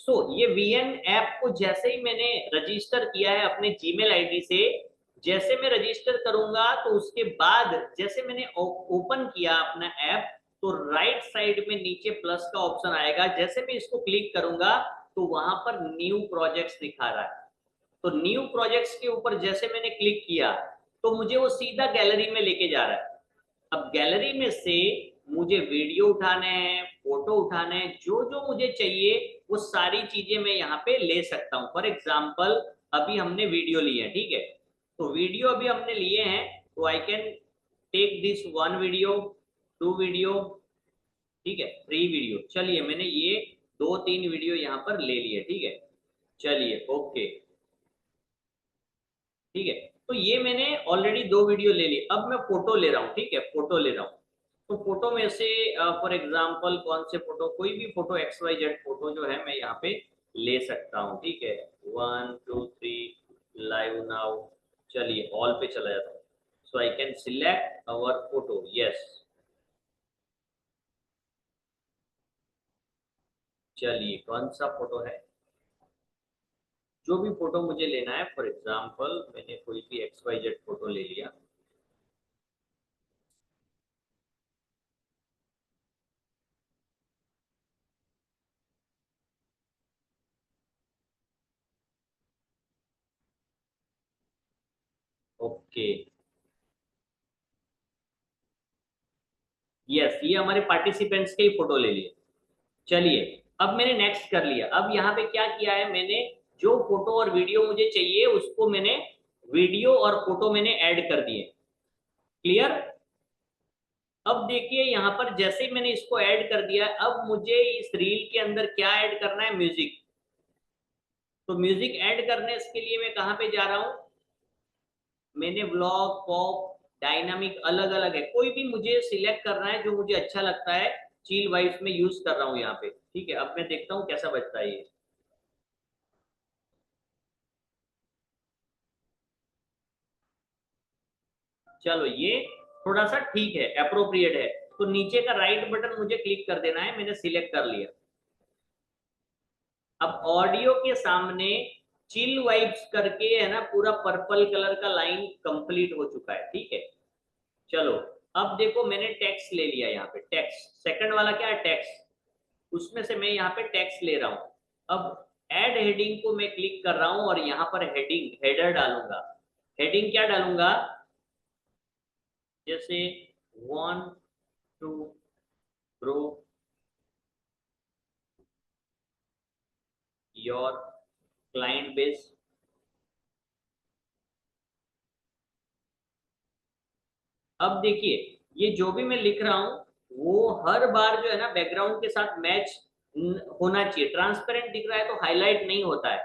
ये VN app को जैसे ही मैंने रजिस्टर किया है अपने जीमेल आईडी से, जैसे मैं रजिस्टर करूंगा तो उसके बाद जैसे मैंने ओपन किया अपना ऐप, तो राइट साइड में नीचे प्लस का ऑप्शन आएगा। जैसे मैं इसको क्लिक करूंगा तो वहां पर न्यू प्रोजेक्ट्स दिखा रहा है। तो न्यू प्रोजेक्ट्स के ऊपर जैसे मैंने क्लिक किया तो मुझे वो सीधा गैलरी में लेके जा रहा है। अब गैलरी में से मुझे वीडियो उठाने हैं, फोटो उठाने हैं, जो जो मुझे चाहिए वो सारी चीजें मैं यहाँ पे ले सकता हूँ। फॉर एग्जाम्पल अभी हमने वीडियो लिए हैं, ठीक है, तो वीडियो अभी हमने लिए हैं, तो I can take this one video, two video, ठीक है, थ्री वीडियो। चलिए मैंने ये दो तीन वीडियो यहाँ पर ले लिए, ठीक है, चलिए ओके, ठीक है। तो ये मैंने ऑलरेडी दो वीडियो ले ली, अब मैं फोटो ले रहा हूँ, ठीक है, फोटो ले रहा हूँ। तो फोटो में से फॉर एग्जांपल कौन से फोटो, कोई भी photo X Y Z photo जो है मैं यहाँ पे ले सकता हूँ, ठीक है, 1 2 3 लाइव नाउ। चलिए ऑल पे चला जाता हूँ, so I can select our photo, yes. चलिए कौन सा फोटो है, जो भी फोटो मुझे लेना है, फॉर एग्जांपल मैंने कोई भी एक्स वाई जेड फोटो ले लिया। ओके, यस, ये हमारे पार्टिसिपेंट्स के ही फोटो ले लिए। चलिए अब मैंने नेक्स्ट कर लिया। अब यहाँ पे क्या किया है मैंने, जो फोटो और वीडियो मुझे चाहिए उसको मैंने, वीडियो और फोटो मैंने ऐड कर दिए। क्लियर। अब देखिए यहाँ पर जैसे ही मैंने इसको ऐड कर दिया, अब मुझे इस रील के अंदर क्या ऐड करना है, म्यूजिक। तो म्यूजिक ऐड करने के लिए मैं कहाँ पे जा रहा हूँ, मैंने व्लॉग, पॉप, डायनामिक अलग अलग है, कोई भी मुझे सिलेक्ट करना है जो मुझे अच्छा लगता है। चिल वाइब्स में यूज कर रहा हूँ यहाँ पे, ठीक है। अब मैं देखता हूँ कैसा बजता है ये। चलो ये थोड़ा सा ठीक है, अप्रोप्रिएट है। तो नीचे का राइट बटन मुझे क्लिक कर देना है, मैंने सिलेक्ट कर लिया। अब ऑडियो के सामने चिल वाइब्स करके है ना, पूरा पर्पल कलर का लाइन कंप्लीट हो चुका है, ठीक है। चलो अब देखो मैंने टेक्स्ट ले लिया, यहाँ पे टेक्स्ट सेकंड वाला क्या है, टेक्स्ट, उसमें से मैं यहाँ पे टेक्स्ट ले रहा हूँ। अब एड हेडिंग को मैं क्लिक कर रहा हूँ और यहाँ पर हेडिंग, हेडर डालूंगा। हेडिंग क्या डालूंगा, जैसे want to grow your client base. अब देखिए ये जो भी मैं लिख रहा हूं वो हर बार जो है ना बैकग्राउंड के साथ मैच होना चाहिए। ट्रांसपेरेंट दिख रहा है तो हाईलाइट नहीं होता है,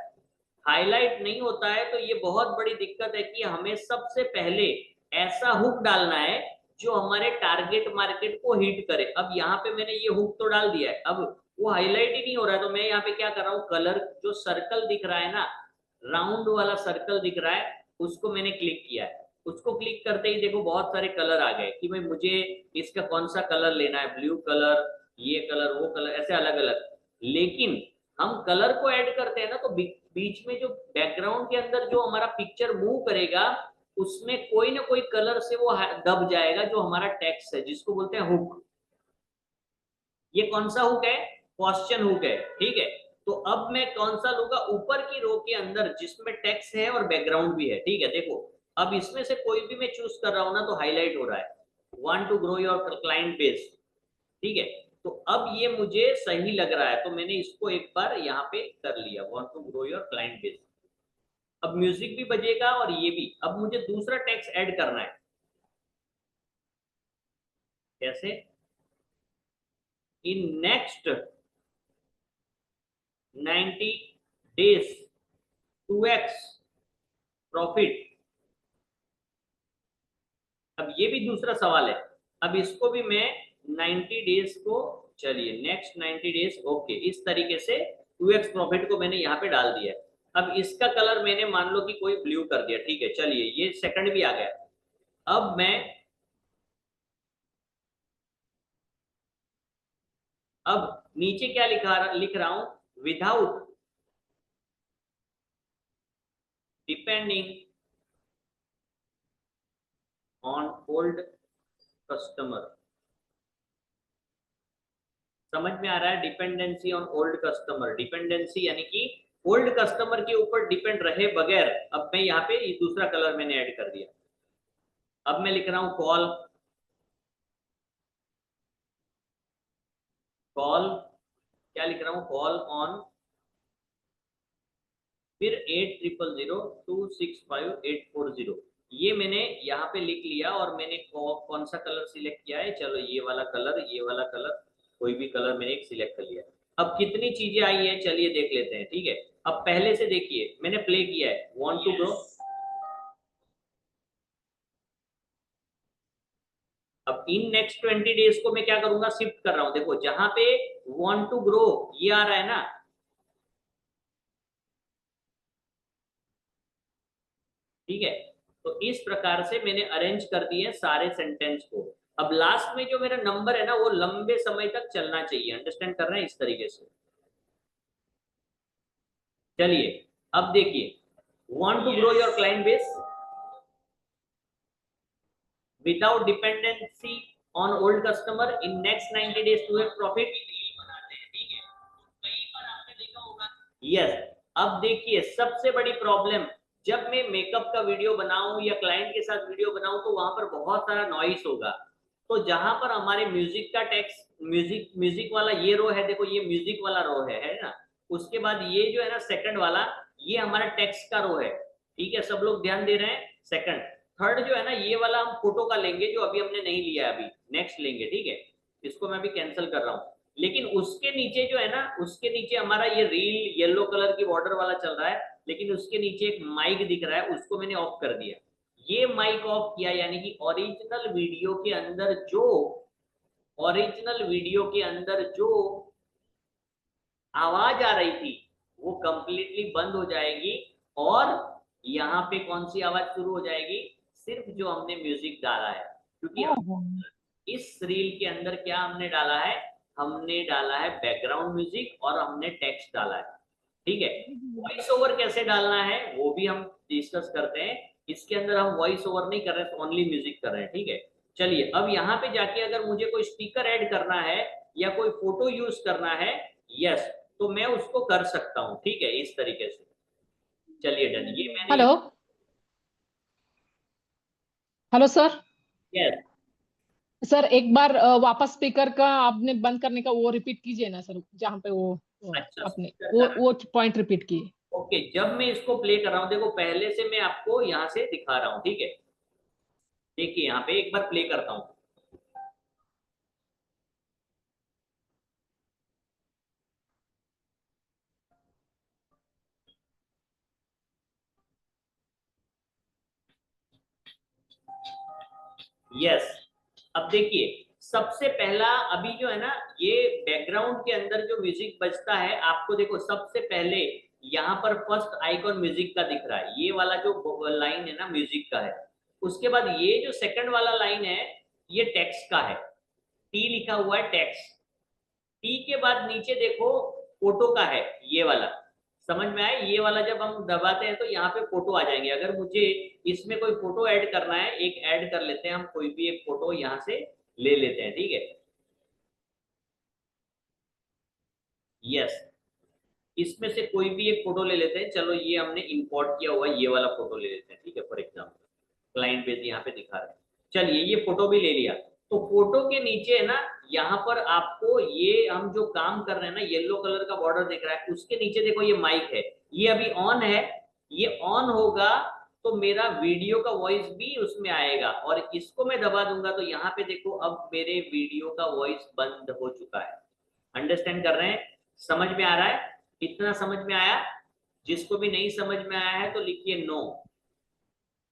हाईलाइट नहीं होता है तो ये बहुत बड़ी दिक्कत है कि हमें सबसे पहले ऐसा हुक डालना है जो हमारे टारगेट मार्केट को हिट करे। अब यहाँ पे मैंने ये हुक तो डाल दिया है, अब वो हाईलाइट ही नहीं हो रहा है, तो मैं यहाँ पे क्या कर रहा हूँ, कलर जो सर्कल दिख रहा है ना, राउंड वाला सर्कल दिख रहा है, उसको मैंने क्लिक किया है। उसको क्लिक करते ही देखो बहुत सारे कलर आ गए कि भाई मुझे इसका कौन सा कलर लेना है, ब्लू कलर, ये कलर, वो कलर, ऐसे अलग अलग। लेकिन हम कलर को ऐड करते हैं ना तो बीच में जो बैकग्राउंड के अंदर जो हमारा पिक्चर मूव करेगा उसमें कोई ना कोई कलर से वो दब जाएगा, जो हमारा टेक्स्ट है जिसको बोलते हैं हुक। ये कौन सा हुक है, क्वेश्चन हुक है, ठीक है। तो अब मैं कौन सा लूंगा, ऊपर की रो के अंदर जिसमें टेक्स्ट है और बैकग्राउंड भी है, ठीक है। देखो अब इसमें से कोई भी मैं चूज कर रहा हूं ना तो हाईलाइट हो रहा है, want to grow your client base, ठीक है। तो अब ये मुझे सही लग रहा है तो मैंने इसको एक बार यहाँ पे कर लिया, want to grow your client base. अब म्यूजिक भी बजेगा और ये भी। अब मुझे दूसरा टेक्स्ट ऐड करना है, कैसे, इन नेक्स्ट 90 days 2x प्रॉफिट। अब ये भी दूसरा सवाल है, अब इसको भी मैं 90 डेज को, चलिए नेक्स्ट 90 डेज, ओके, इस तरीके से 2x प्रॉफिट को मैंने यहाँ पे डाल दिया है। अब इसका कलर मैंने मान लो कि कोई ब्लू कर दिया, ठीक है, चलिए ये सेकंड भी आ गया। अब मैं, अब नीचे क्या लिख रहा हूं, without depending on old customer. समझ में आ रहा है? Dependency on old customer, dependency यानी कि ओल्ड कस्टमर के ऊपर डिपेंड रहे बगैर। अब मैं यहाँ पे ये दूसरा कलर मैंने ऐड कर दिया। अब मैं लिख रहा हूं कॉल, कॉल क्या लिख रहा हूं, कॉल ऑन, फिर 8000265840। ये मैंने यहाँ पे लिख लिया और मैंने कौन सा कलर सिलेक्ट किया है, चलो ये वाला कलर, ये वाला कलर, कोई भी कलर मैंने एक सिलेक्ट कर लिया। अब कितनी चीजें आई हैं चलिए देख लेते हैं, ठीक है। अब पहले से देखिए मैंने प्ले किया है वांट टू ग्रो। अब इन नेक्स्ट 20 डेज को मैं क्या करूंगा, शिफ्ट कर रहा हूं। देखो जहां पे वांट टू ग्रो ये आ रहा है ना, ठीक है। तो इस प्रकार से मैंने अरेंज कर दिए सारे सेंटेंस को। अब लास्ट में जो मेरा नंबर है ना वो लंबे समय तक चलना चाहिए। अंडरस्टैंड कर रहे हैं? इस तरीके से चलिए। अब देखिए want to grow your client base without dependency on old customer in next 90 days to have profit. Yes. अब देखिए सबसे बड़ी प्रॉब्लम, जब मैं मेकअप का वीडियो बनाऊं या क्लाइंट के साथ वीडियो बनाऊं तो वहां पर बहुत सारा नॉइस होगा। तो जहां पर हमारे म्यूजिक का टेक्स्ट, म्यूजिक म्यूजिक वाला ये रो है, देखो ये म्यूजिक वाला रो है ना। उसके बाद ये जो है ना सेकंड वाला, ये हमारा टेक्स्ट का रो है। ठीक है, सब लोग ध्यान दे रहे हैं? सेकंड। थर्ड जो है ना ये वाला हम फोटो का लेंगे जो अभी हमने नहीं लिया है, अभी नेक्स्ट लेंगे, ठीक है। इसको मैं अभी कैंसिल कर रहा हूं। लेकिन उसके नीचे जो है ना, उसके नीचे हमारा ये रील येलो कलर की बॉर्डर वाला चल रहा है, लेकिन उसके नीचे एक माइक दिख रहा है, उसको मैंने ऑफ कर दिया। ये माइक ऑफ किया यानी कि ओरिजिनल वीडियो के अंदर जो, ओरिजिनल वीडियो के अंदर जो आवाज आ रही थी वो कंप्लीटली बंद हो जाएगी। और यहाँ पे कौन सी आवाज शुरू हो जाएगी, सिर्फ जो हमने म्यूजिक डाला है। क्योंकि इस रील के अंदर क्या हमने डाला है, हमने डाला है बैकग्राउंड म्यूजिक और हमने टेक्स्ट डाला है। ठीक है, वॉइस ओवर कैसे डालना है वो भी हम डिस्कस करते हैं। इसके अंदर हम वॉइस ओवर नहीं कर रहे, ओनली म्यूजिक कर रहे हैं, ठीक है। चलिए अब यहाँ पे जाके अगर मुझे कोई स्टिकर ऐड करना है या कोई फोटो यूज करना है, यस, तो मैं उसको कर सकता हूँ, ठीक है, इस तरीके से। चलिए डन, ये मैंने, hello hello sir. Yes. Sir एक बार वापस स्पीकर का आपने बंद करने का वो रिपीट कीजिए ना सर, जहाँ पे वो अच्छा, आपने स्पीकर का, वो पॉइंट रिपीट कीजिए। ओके। जब मैं इसको प्ले कर रहा हूँ, देखो पहले से मैं आपको यहाँ से दिखा रहा हूँ, ठीक है। देखिए यहाँ पे एक बार प्ले करता हूँ। यस। अब देखिए सबसे पहला अभी जो है ना, ये बैकग्राउंड के अंदर जो म्यूजिक बजता है, आपको देखो सबसे पहले यहाँ पर फर्स्ट आइकॉन म्यूजिक का दिख रहा है, ये वाला जो लाइन है ना म्यूजिक का है। उसके बाद ये जो सेकंड वाला लाइन है ये टेक्स्ट का है, टी लिखा हुआ है टेक्स्ट। टी के बाद नीचे देखो फोटो का है, ये वाला। समझ में आए? ये वाला जब हम दबाते हैं तो यहाँ पे फोटो आ जाएंगे। अगर मुझे इसमें कोई फोटो ऐड करना है, एक ऐड कर लेते हैं हम, कोई भी एक फोटो यहाँ से ले लेते हैं, ठीक है। यस, इसमें से कोई भी एक फोटो ले लेते हैं। चलो ये हमने इंपोर्ट किया हुआ ये वाला फोटो ले लेते हैं, ठीक है। फॉर एग्जाम्पल क्लाइंट पेज यहाँ पे दिखा रहे हैं। चलिए ये फोटो भी ले लिया। तो फोटो के नीचे है ना, यहाँ पर आपको ये हम जो काम कर रहे हैं ना, येलो कलर का बॉर्डर दिख रहा है, उसके नीचे देखो ये माइक है, ये अभी ऑन है। ये ऑन होगा तो मेरा वीडियो का वॉइस भी उसमें आएगा, और इसको मैं दबा दूंगा तो यहाँ पे देखो अब मेरे वीडियो का वॉइस बंद हो चुका है। अंडरस्टैंड कर रहे हैं? समझ में आ रहा है? इतना समझ में आया? जिसको भी नहीं समझ में आया है तो लिखिए नो।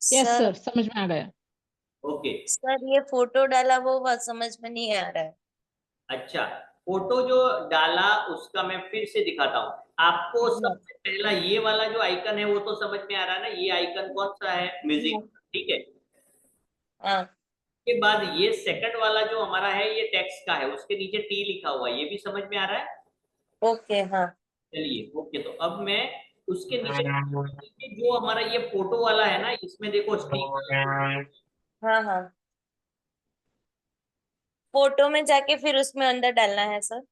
यस सर सर, समझ में आ गया। ओके। सर ये फोटो डाला वो बात समझ में नहीं आ रहा है। अच्छा, फोटो जो डाला उसका मैं फिर से दिखाता हूँ आपको। हाँ, सबसे पहला ये वाला जो आइकन है वो तो समझ में आ रहा है ना, ये आइकन कौन सा है, म्यूजिक, ठीक है। हाँ, के बाद ये सेकंड वाला जो हमारा है ये टेक्स्ट का है, उसके नीचे टी लिखा हुआ है, ये भी समझ में आ रहा है? ओके, हाँ, चलिए ओके, तो अब मैं उसके नीचे जो हमारा ये फोटो वाला है ना, इसमें देखो स्टिकर। हाँ हाँ, फोटो में जाके फिर उसमें अंदर डालना है सर।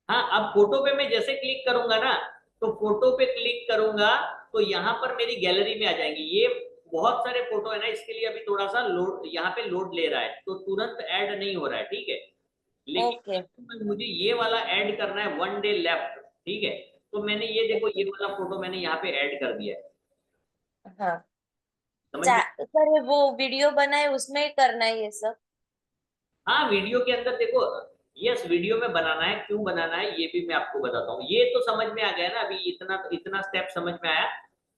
हाँ, अब फोटो पे मैं जैसे क्लिक करूंगा ना, तो फोटो पे क्लिक करूंगा तो यहाँ पर मेरी गैलरी में आ जाएंगी। ये बहुत सारे फोटो है ना, इसके लिए अभी थोड़ा सा लोड यहाँ पे लोड ले रहा है, तो तुरंत ऐड नहीं हो रहा है, ठीक है। ओके। लेकिन मुझे ये वाला ऐड करना है, वन डे लेफ्ट, ठीक है। तो मैंने ये देखो, ये वाला फोटो मैंने यहाँ पे ऐड कर दिया है, हाँ, समझ में। सर वो वीडियो बनाए उसमें ही करना है ये सब। हाँ, वीडियो के अंदर देखो, यस, वीडियो में बनाना है, क्यों बनाना है ये भी मैं आपको बताता हूँ। ये तो समझ में आ गया ना, अभी इतना इतना स्टेप समझ में आया।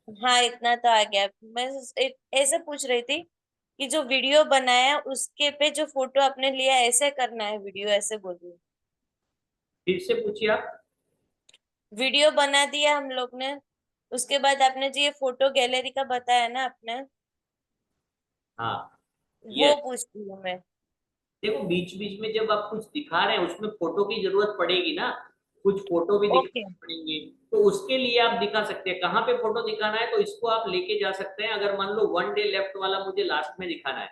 हाँ, इतना तो आ गया। मैं ऐसे पूछ रही थी कि जो वीडियो बनाया उसके पे जो फोटो आपने लिया ऐसे करना है वीडियो, ऐसे बोल रही हूँ। फिर से पूछिए आप। वीडियो बना दिया हम लोग ने, उसके बाद आपने जो ये फोटो गैलरी का बताया ना आपने, हाँ, वो यस। पूछती हूँ मैं। देखो, बीच बीच में जब आप कुछ दिखा रहे हैं उसमें फोटो की जरूरत पड़ेगी ना, कुछ फोटो भी ओके। दिखाने पड़ेंगे। तो उसके लिए आप दिखा सकते हैं, कहाँ पे फोटो दिखाना है तो इसको आप लेके जा सकते हैं। अगर मान लो वन डे लेफ्ट वाला मुझे लास्ट में दिखाना है,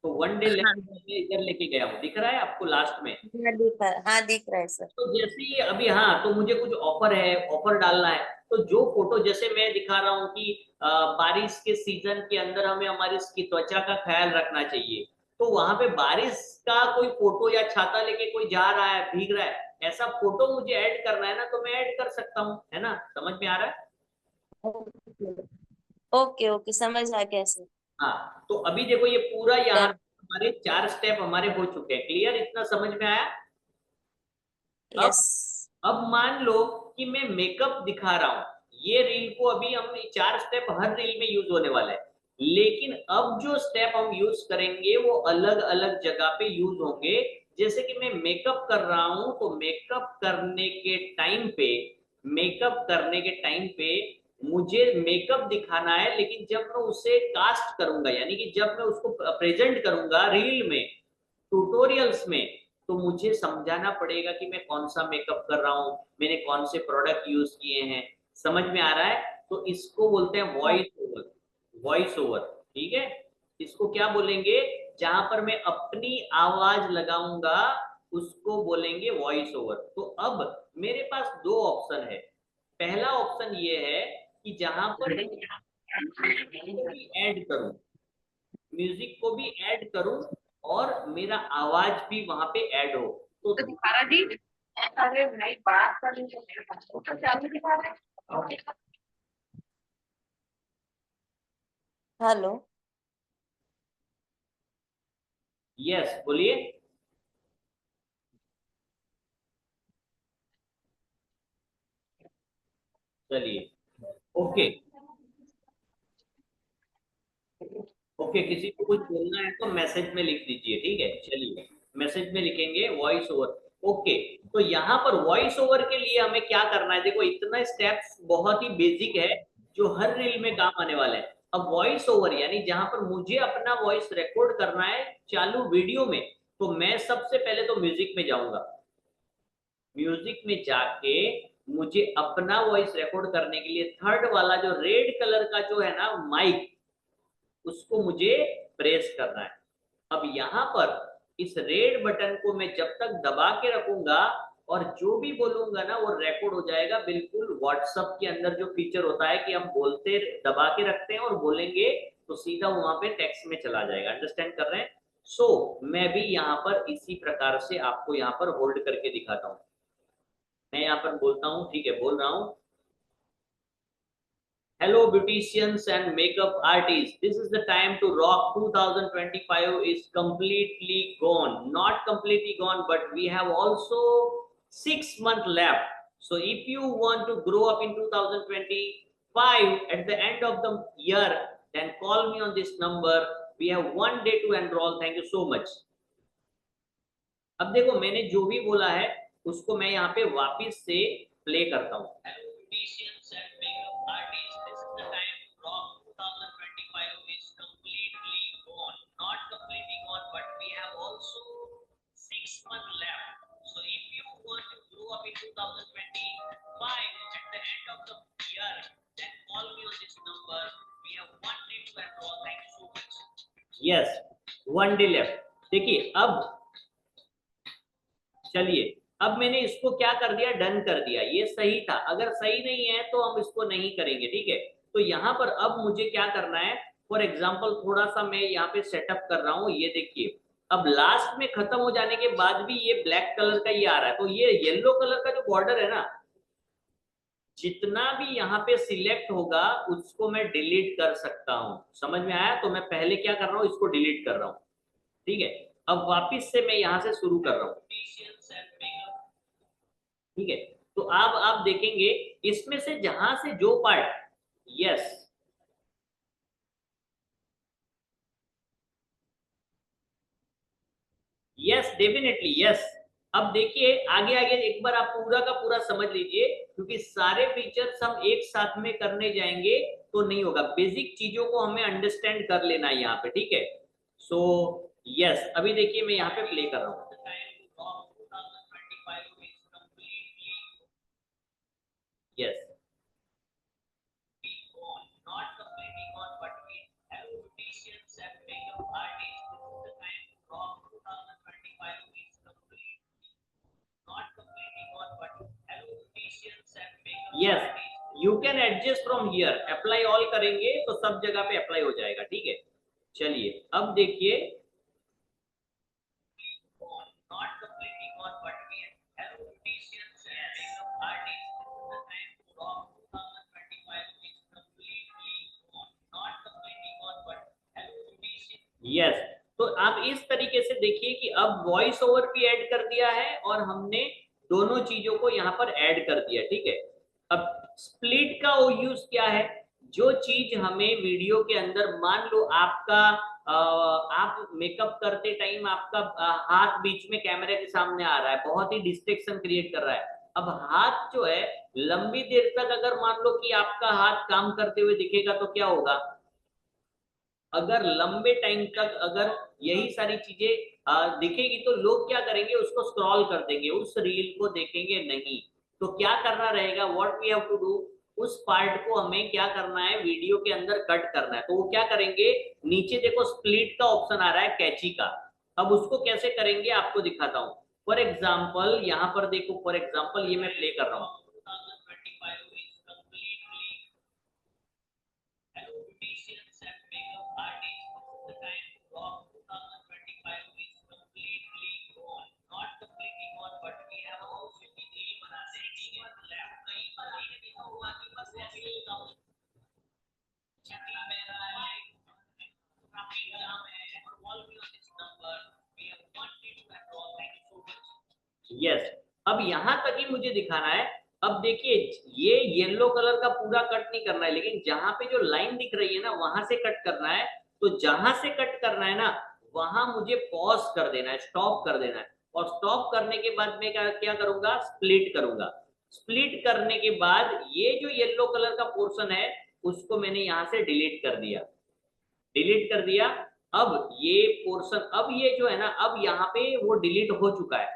तो वन डे लेफ्ट हाँ मैं इधर लेके गया हूँ, दिख रहा है आपको लास्ट में। हाँ, दिख रहा है, हाँ दिख रहा है सर। तो जैसे ही अभी, हाँ, तो मुझे कुछ ऑफर है, ऑफर डालना है, तो जो फोटो जैसे मैं दिखा रहा हूँ कि बारिश के सीजन के अंदर हमें हमारी इसकी त्वचा का ख्याल रखना चाहिए, तो वहां पे बारिश का कोई फोटो या छाता लेके कोई जा रहा है, भीग रहा है, ऐसा फोटो मुझे ऐड करना है ना, तो मैं ऐड कर सकता हूँ, है ना, समझ में आ रहा है। ओके ओके, समझ आ गया सर। हाँ, तो अभी देखो ये पूरा यहाँ डन। हमारे 4 स्टेप हमारे हो चुके हैं, क्लियर, इतना समझ में आया। अब यस। अब मान लो कि मैं मेकअप दिखा रहा हूं, ये रील को अभी हम 4 स्टेप हर रील में यूज होने वाला है, लेकिन अब जो स्टेप हम यूज करेंगे वो अलग अलग जगह पे यूज होंगे। जैसे कि मैं मेकअप कर रहा हूं, तो मेकअप करने के टाइम पे मुझे मेकअप दिखाना है, लेकिन जब मैं उसे कास्ट करूंगा, यानी कि जब मैं उसको प्रेजेंट करूंगा रील में, ट्यूटोरियल्स में, तो मुझे समझाना पड़ेगा कि मैं कौन सा मेकअप कर रहा हूँ, मैंने कौन से प्रोडक्ट यूज किए हैं, समझ में आ रहा है। तो इसको बोलते हैं हाँ। Voice over. वॉइस ओवर, ठीक है। इसको क्या बोलेंगे, जहां पर मैं अपनी आवाज लगाऊंगा उसको बोलेंगे वॉइस ओवर। तो अब मेरे पास दो ऑप्शन है। पहला ऑप्शन ये है कि जहां पर को भी ऐड करूं, म्यूजिक को भी ऐड करूं, और मेरा आवाज भी वहां पे ऐड हो। तो दिखा जी। अरे भाई बात करनी तो मेरे पास तो चालू दिखा रहा है। हेलो। यस, बोलिए। चलिए ओके। ओके, किसी को कुछ बोलना है तो मैसेज में लिख दीजिए, ठीक है, चलिए मैसेज में लिखेंगे वॉइस ओवर। ओके, तो यहाँ पर वॉइस ओवर के लिए हमें क्या करना है, देखो इतना स्टेप्स बहुत ही बेसिक है जो हर रील में काम आने वाले हैं। अब वॉइस ओवर यानी जहां पर मुझे अपना वॉइस रिकॉर्ड करना है चालू वीडियो में, तो मैं सबसे पहले तो म्यूजिक में जाऊंगा। म्यूजिक में जाके मुझे अपना वॉइस रिकॉर्ड करने के लिए थर्ड वाला जो रेड कलर का जो है ना माइक, उसको मुझे प्रेस करना है। अब यहाँ पर इस रेड बटन को मैं जब तक दबा के रखूंगा, और जो भी बोलूंगा ना वो रिकॉर्ड हो जाएगा बिल्कुल। व्हाट्सएप के अंदर जो फीचर होता है कि हम बोलते दबा के रखते हैं और बोलेंगे तो सीधा वहां पे टेक्स्ट में चला जाएगा, अंडरस्टैंड कर रहे हैं। सो मैं भी यहाँ पर इसी प्रकार से आपको यहाँ पर होल्ड करके दिखाता हूँ। मैं यहाँ पर बोलता हूँ, ठीक है, बोल रहा हूँ, hello, beauticians and makeup artists. This is the time to rock. 2025 is completely gone. Not completely gone, but we have also 6 months left. So if you want to grow up in 2025 at the end of the year, then call me on this number. We have one day to enroll. Thank you so much. अब देखो मैंने जो भी बोला है उसको मैं यहाँ पे वापस से प्ले करता हूँ। Beauticians and makeup artists, this is the time to rock. 2025 is completely gone. Not completely gone, but we have also 6 months left. So if you want to grow up in 2025, yes, 1 day left. देखिए अब चलिए, अब मैंने इसको क्या कर दिया, done कर दिया, ये सही था। अगर सही नहीं है तो हम इसको नहीं करेंगे, ठीक है। तो यहाँ पर अब मुझे क्या करना है, फॉर एग्जाम्पल थोड़ा सा मैं यहाँ पे सेटअप कर रहा हूँ, ये देखिए अब लास्ट में खत्म हो जाने के बाद भी ये ब्लैक कलर का ये आ रहा है, तो ये येलो कलर का जो बॉर्डर है ना, जितना भी यहाँ पे सिलेक्ट होगा उसको मैं डिलीट कर सकता हूँ। समझ में आया? तो मैं पहले क्या कर रहा हूँ, इसको डिलीट कर रहा हूँ, ठीक है। अब वापिस से मैं यहाँ से शुरू कर रहा हूँ, ठीक है। तो अब आप देखेंगे इसमें से जहां से जो part, yes yes definitely yes. अब देखिए आगे आगे एक बार आप पूरा का पूरा समझ लीजिए, क्योंकि सारे फीचर्स हम एक साथ में करने जाएंगे तो नहीं होगा। बेसिक चीजों को हमें अंडरस्टैंड कर लेना है यहाँ पे, ठीक है। सो यस, अभी देखिए मैं यहाँ पे प्ले कर रहा हूँ। Yes, yes, you can adjust from here, apply all करेंगे तो सब जगह पे अप्लाई हो जाएगा, ठीक है। चलिए अब देखिए, यस। तो आप इस तरीके से देखिए कि अब वॉइस ओवर भी ऐड कर दिया है और हमने दोनों चीजों को यहाँ पर ऐड कर दिया, ठीक है। अब स्प्लिट का यूज क्या है, जो चीज हमें वीडियो के अंदर, मान लो आपका आप मेकअप करते टाइम आपका हाथ बीच में कैमरे के सामने आ रहा है, बहुत ही डिस्ट्रैक्शन क्रिएट कर रहा है। अब हाथ जो है लंबी देर तक अगर मान लो कि आपका हाथ काम करते हुए दिखेगा तो क्या होगा, अगर लंबे टाइम तक अगर यही सारी चीजें दिखेगी तो लोग क्या करेंगे, उसको स्क्रॉल कर देंगे, उस रील को देखेंगे नहीं। तो क्या करना रहेगा, what we have to do, उस पार्ट को हमें क्या करना है, वीडियो के अंदर कट करना है। तो वो क्या करेंगे, नीचे देखो स्प्लिट का ऑप्शन आ रहा है कैची का। अब उसको कैसे करेंगे आपको दिखाता हूँ। फॉर एग्जाम्पल यहाँ पर देखो, फॉर एग्जाम्पल ये मैं प्ले कर रहा हूँ। यस, अब यहां तक ही मुझे दिखाना है। अब देखिए ये येलो कलर का पूरा कट नहीं करना है, लेकिन जहां पे जो लाइन दिख रही है ना वहां से कट करना है। तो जहां से कट करना है ना वहां मुझे पॉज कर देना है, स्टॉप कर देना है। और स्टॉप करने के बाद मैं क्या करूंगा, स्प्लिट करूंगा। स्प्लिट करने के बाद ये जो येलो कलर का पोर्शन है उसको मैंने यहां से डिलीट कर दिया, डिलीट कर दिया। अब ये पोर्शन, अब ये जो है ना, अब यहाँ पे वो डिलीट हो चुका है।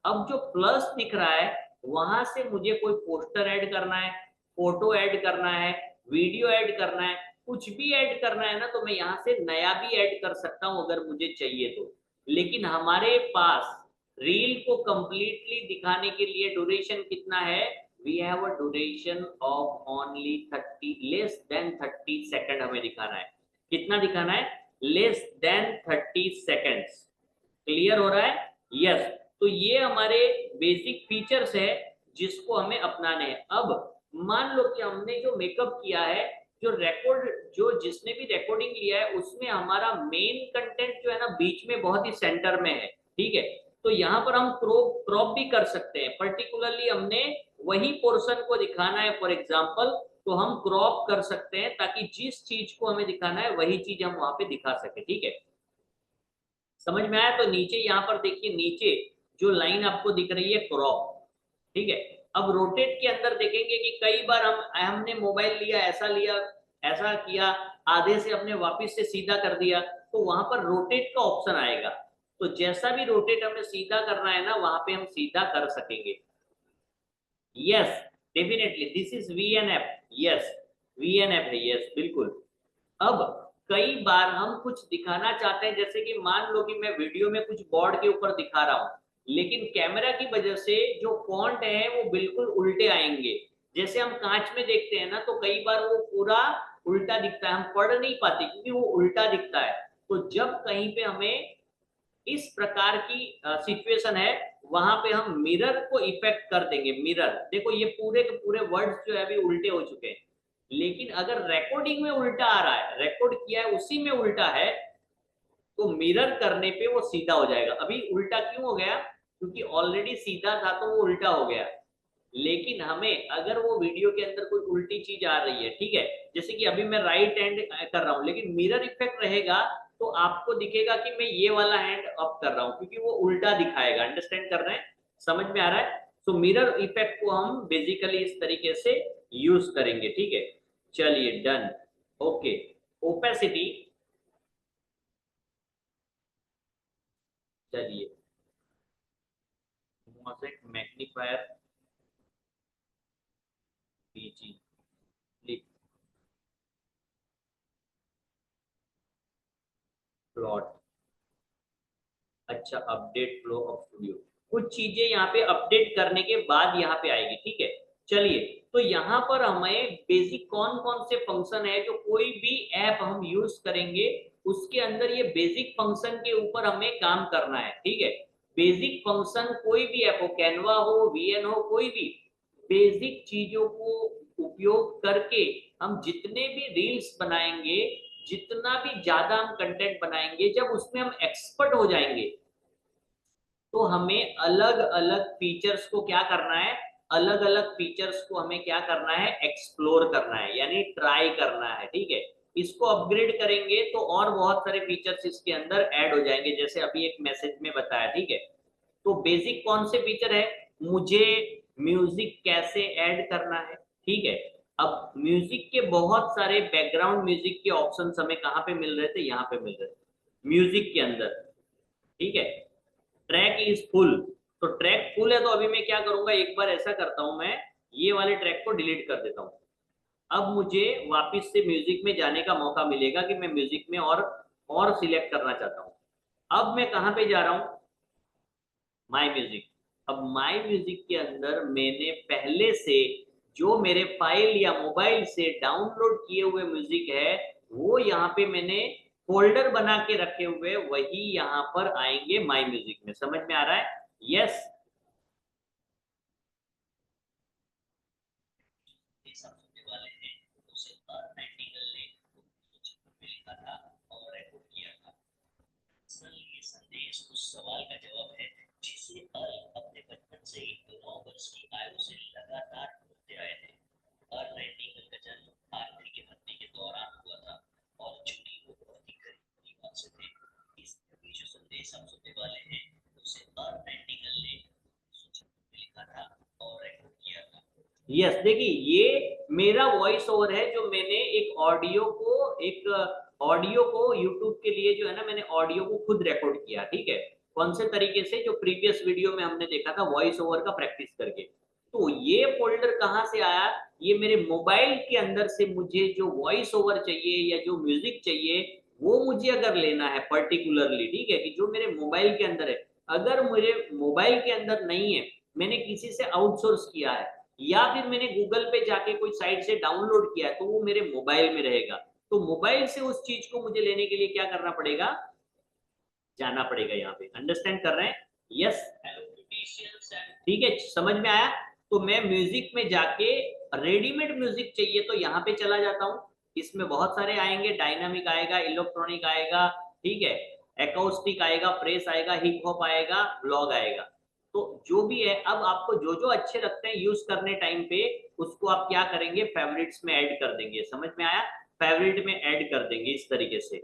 अब जो प्लस दिख रहा है वहां से मुझे कोई पोस्टर ऐड करना है, फोटो ऐड करना है, वीडियो ऐड करना है, कुछ भी ऐड करना है ना तो मैं यहाँ से नया भी ऐड कर सकता हूँ अगर मुझे चाहिए तो। लेकिन हमारे पास रील को कंप्लीटली दिखाने के लिए ड्यूरेशन कितना है, we have a duration of only 30, less than 30 second हमें दिखाना है। कितना दिखाना है, लेस देन 30 सेकंड्स। क्लियर हो रहा है? यस। तो ये हमारे बेसिक फीचर्स है जिसको हमें अपनाने हैं। अब मान लो कि हमने जो मेकअप किया है, जो रिकॉर्ड, जो जिसने भी रिकॉर्डिंग लिया है उसमें हमारा मेन कंटेंट जो है ना बीच में बहुत ही सेंटर में है, ठीक है। तो यहाँ पर हम क्रॉप भी कर सकते हैं, पर्टिकुलरली हमने वही पोर्शन को दिखाना है फॉर एग्जाम्पल, तो हम क्रॉप कर सकते हैं ताकि जिस चीज को हमें दिखाना है वही चीज हम वहां पे दिखा सके, ठीक है। समझ में आया? तो नीचे यहाँ पर देखिए, नीचे जो लाइन आपको दिख रही है क्रॉप, ठीक है। अब रोटेट के अंदर देखेंगे कि कई बार हमने मोबाइल लिया, ऐसा लिया, ऐसा किया, आधे से हमने वापस से सीधा कर दिया, तो वहां पर रोटेट का ऑप्शन आएगा। तो जैसा भी रोटेट हमें सीधा करना है ना वहां पे हम सीधा कर सकेंगे। Yes, definitely this is VNF, yes VNF है, यस बिल्कुल। अब कई बार हम कुछ दिखाना चाहते हैं, जैसे कि मान लो कि मैं वीडियो में कुछ बोर्ड के ऊपर दिखा रहा हूँ, लेकिन कैमरा की वजह से जो फॉन्ट है वो बिल्कुल उल्टे आएंगे। जैसे हम कांच में देखते हैं ना, तो कई बार वो पूरा उल्टा दिखता है, हम पढ़ नहीं पाते क्योंकि वो उल्टा दिखता है। तो जब कहीं पे हमें इस प्रकार की सिचुएशन है, वहां पे हम मिरर को इफेक्ट कर देंगे। मिरर देखो, ये पूरे के पूरे वर्ड्स जो है अभी उल्टे हो चुके हैं, लेकिन अगर रिकॉर्डिंग में उल्टा आ रहा है, रिकॉर्ड किया है उसी में उल्टा है, तो मिरर करने पे वो सीधा हो जाएगा। अभी उल्टा क्यों हो गया? क्योंकि ऑलरेडी सीधा था तो वो उल्टा हो गया। लेकिन हमें अगर वो वीडियो के अंदर कोई उल्टी चीज आ रही है, ठीक है, जैसे कि अभी मैं राइट हैंड कर रहा हूं, लेकिन मिरर इफेक्ट रहेगा तो आपको दिखेगा कि मैं ये वाला हैंड अप कर रहा हूं, क्योंकि वो उल्टा दिखाएगा। अंडरस्टैंड कर रहे हैं? समझ में आ रहा है? तो मिरर इफेक्ट को हम बेसिकली इस तरीके से यूज करेंगे। ठीक है, चलिए डन। ओके, ओपेसिटी, चलिए मोज़ेक मैग्नीफायर पीजी प्लॉट। अच्छा, अपडेट फ्लो ऑफ स्टूडियो, कुछ चीजें यहाँ पे अपडेट करने के बाद यहाँ पे आएगी। ठीक है, चलिए, तो यहाँ पर हमें बेसिक कौन कौन से फंक्शन है, जो कोई भी ऐप हम यूज करेंगे उसके अंदर ये बेसिक फंक्शन के ऊपर हमें काम करना है। ठीक है, बेसिक फंक्शन कोई भी ऐप हो, कैनवा हो, वीएन हो, कोई भी बेसिक चीजों को उपयोग करके हम जितने भी रील्स बनाएंगे, जितना भी ज्यादा हम कंटेंट बनाएंगे, जब उसमें हम एक्सपर्ट हो जाएंगे तो हमें अलग अलग फीचर्स को क्या करना है, अलग अलग फीचर्स को हमें क्या करना है, एक्सप्लोर करना है, यानी ट्राई करना है। ठीक है, इसको अपग्रेड करेंगे तो और बहुत सारे फीचर्स इसके अंदर ऐड हो जाएंगे, जैसे अभी एक मैसेज में बताया। ठीक है, तो बेसिक कौन से फीचर है, मुझे म्यूजिक कैसे ऐड करना है। ठीक है, अब म्यूजिक के बहुत सारे बैकग्राउंड म्यूजिक के ऑप्शंस हमें कहाँ पे मिल रहे थे, यहाँ पे मिल रहे थे म्यूजिक के अंदर। ठीक है, ट्रैक इज फुल, तो ट्रैक फुल है, तो अभी मैं क्या करूंगा, एक बार ऐसा करता हूं, मैं ये वाले ट्रैक को डिलीट कर देता हूं। अब मुझे वापस से म्यूजिक में जाने का मौका मिलेगा कि मैं म्यूजिक में और सिलेक्ट करना चाहता हूं। अब मैं कहां पे जा रहा हूं, माई म्यूजिक। अब माई म्यूजिक के अंदर मैंने पहले से जो मेरे फाइल या मोबाइल से डाउनलोड किए हुए म्यूजिक है, वो यहाँ पे मैंने फोल्डर बना के रखे हुए, वही यहाँ पर आएंगे माई म्यूजिक में। समझ में आ रहा है? यस, वाले हैं उसे लिखा था और रिकॉर्ड किया था। असल ये संदेश उस सवाल का जवाब है जिसे अर्ल अपने बचपन से ही 9 वर्ष की आयु से लगातार ढूंढते आए थे। अर्ल नाइटिंगेल का जन्म आर्थिक की हत्या के दौरान हुआ था और चूंकि वो बहुत ही गरीब परिवार से थे, इसलिए जो संदेश हम सुनने वाले हैं उसे अर्ल नाइटिंगेल ने लिखा था और रिकॉर्ड किया था। यस, देखिए ये मेरा वॉइस ओवर है, जो मैंने एक ऑडियो को यूट्यूब के लिए जो है ना, मैंने ऑडियो को खुद रिकॉर्ड किया। ठीक है, कौन से तरीके से, जो प्रीवियस वीडियो में हमने देखा था वॉइस ओवर का प्रैक्टिस करके। तो ये फोल्डर कहाँ से आया, ये मेरे मोबाइल के अंदर से मुझे जो वॉइस ओवर चाहिए या जो म्यूजिक चाहिए, वो मुझे अगर लेना है पर्टिकुलरली, ठीक है, कि जो मेरे मोबाइल के अंदर है, अगर मेरे मोबाइल के अंदर नहीं है, मैंने किसी से आउटसोर्स किया है या फिर मैंने गूगल पे जाके कोई साइट से डाउनलोड किया है, तो वो मेरे मोबाइल में रहेगा। तो मोबाइल से उस चीज को मुझे लेने के लिए क्या करना पड़ेगा, जाना पड़ेगा यहाँ पे। अंडरस्टैंड कर रहे हैं? यस, ठीक है, समझ में आया? तो मैं म्यूजिक में जाके रेडीमेड म्यूजिक चाहिए तो यहाँ पे चला जाता हूँ। इसमें बहुत सारे आएंगे, डायनामिक आएगा, इलेक्ट्रॉनिक आएगा, ठीक है, एकॉस्टिक आएगा, फ्रेश आएगा, हिप हॉप आएगा, ब्लॉग आएगा। तो जो भी है, अब आपको जो जो अच्छे लगते हैं यूज करने टाइम पे, उसको आप क्या करेंगे, फेवरेट्स में ऐड कर देंगे। समझ में आया? फेवरेट में ऐड कर देंगे इस तरीके से।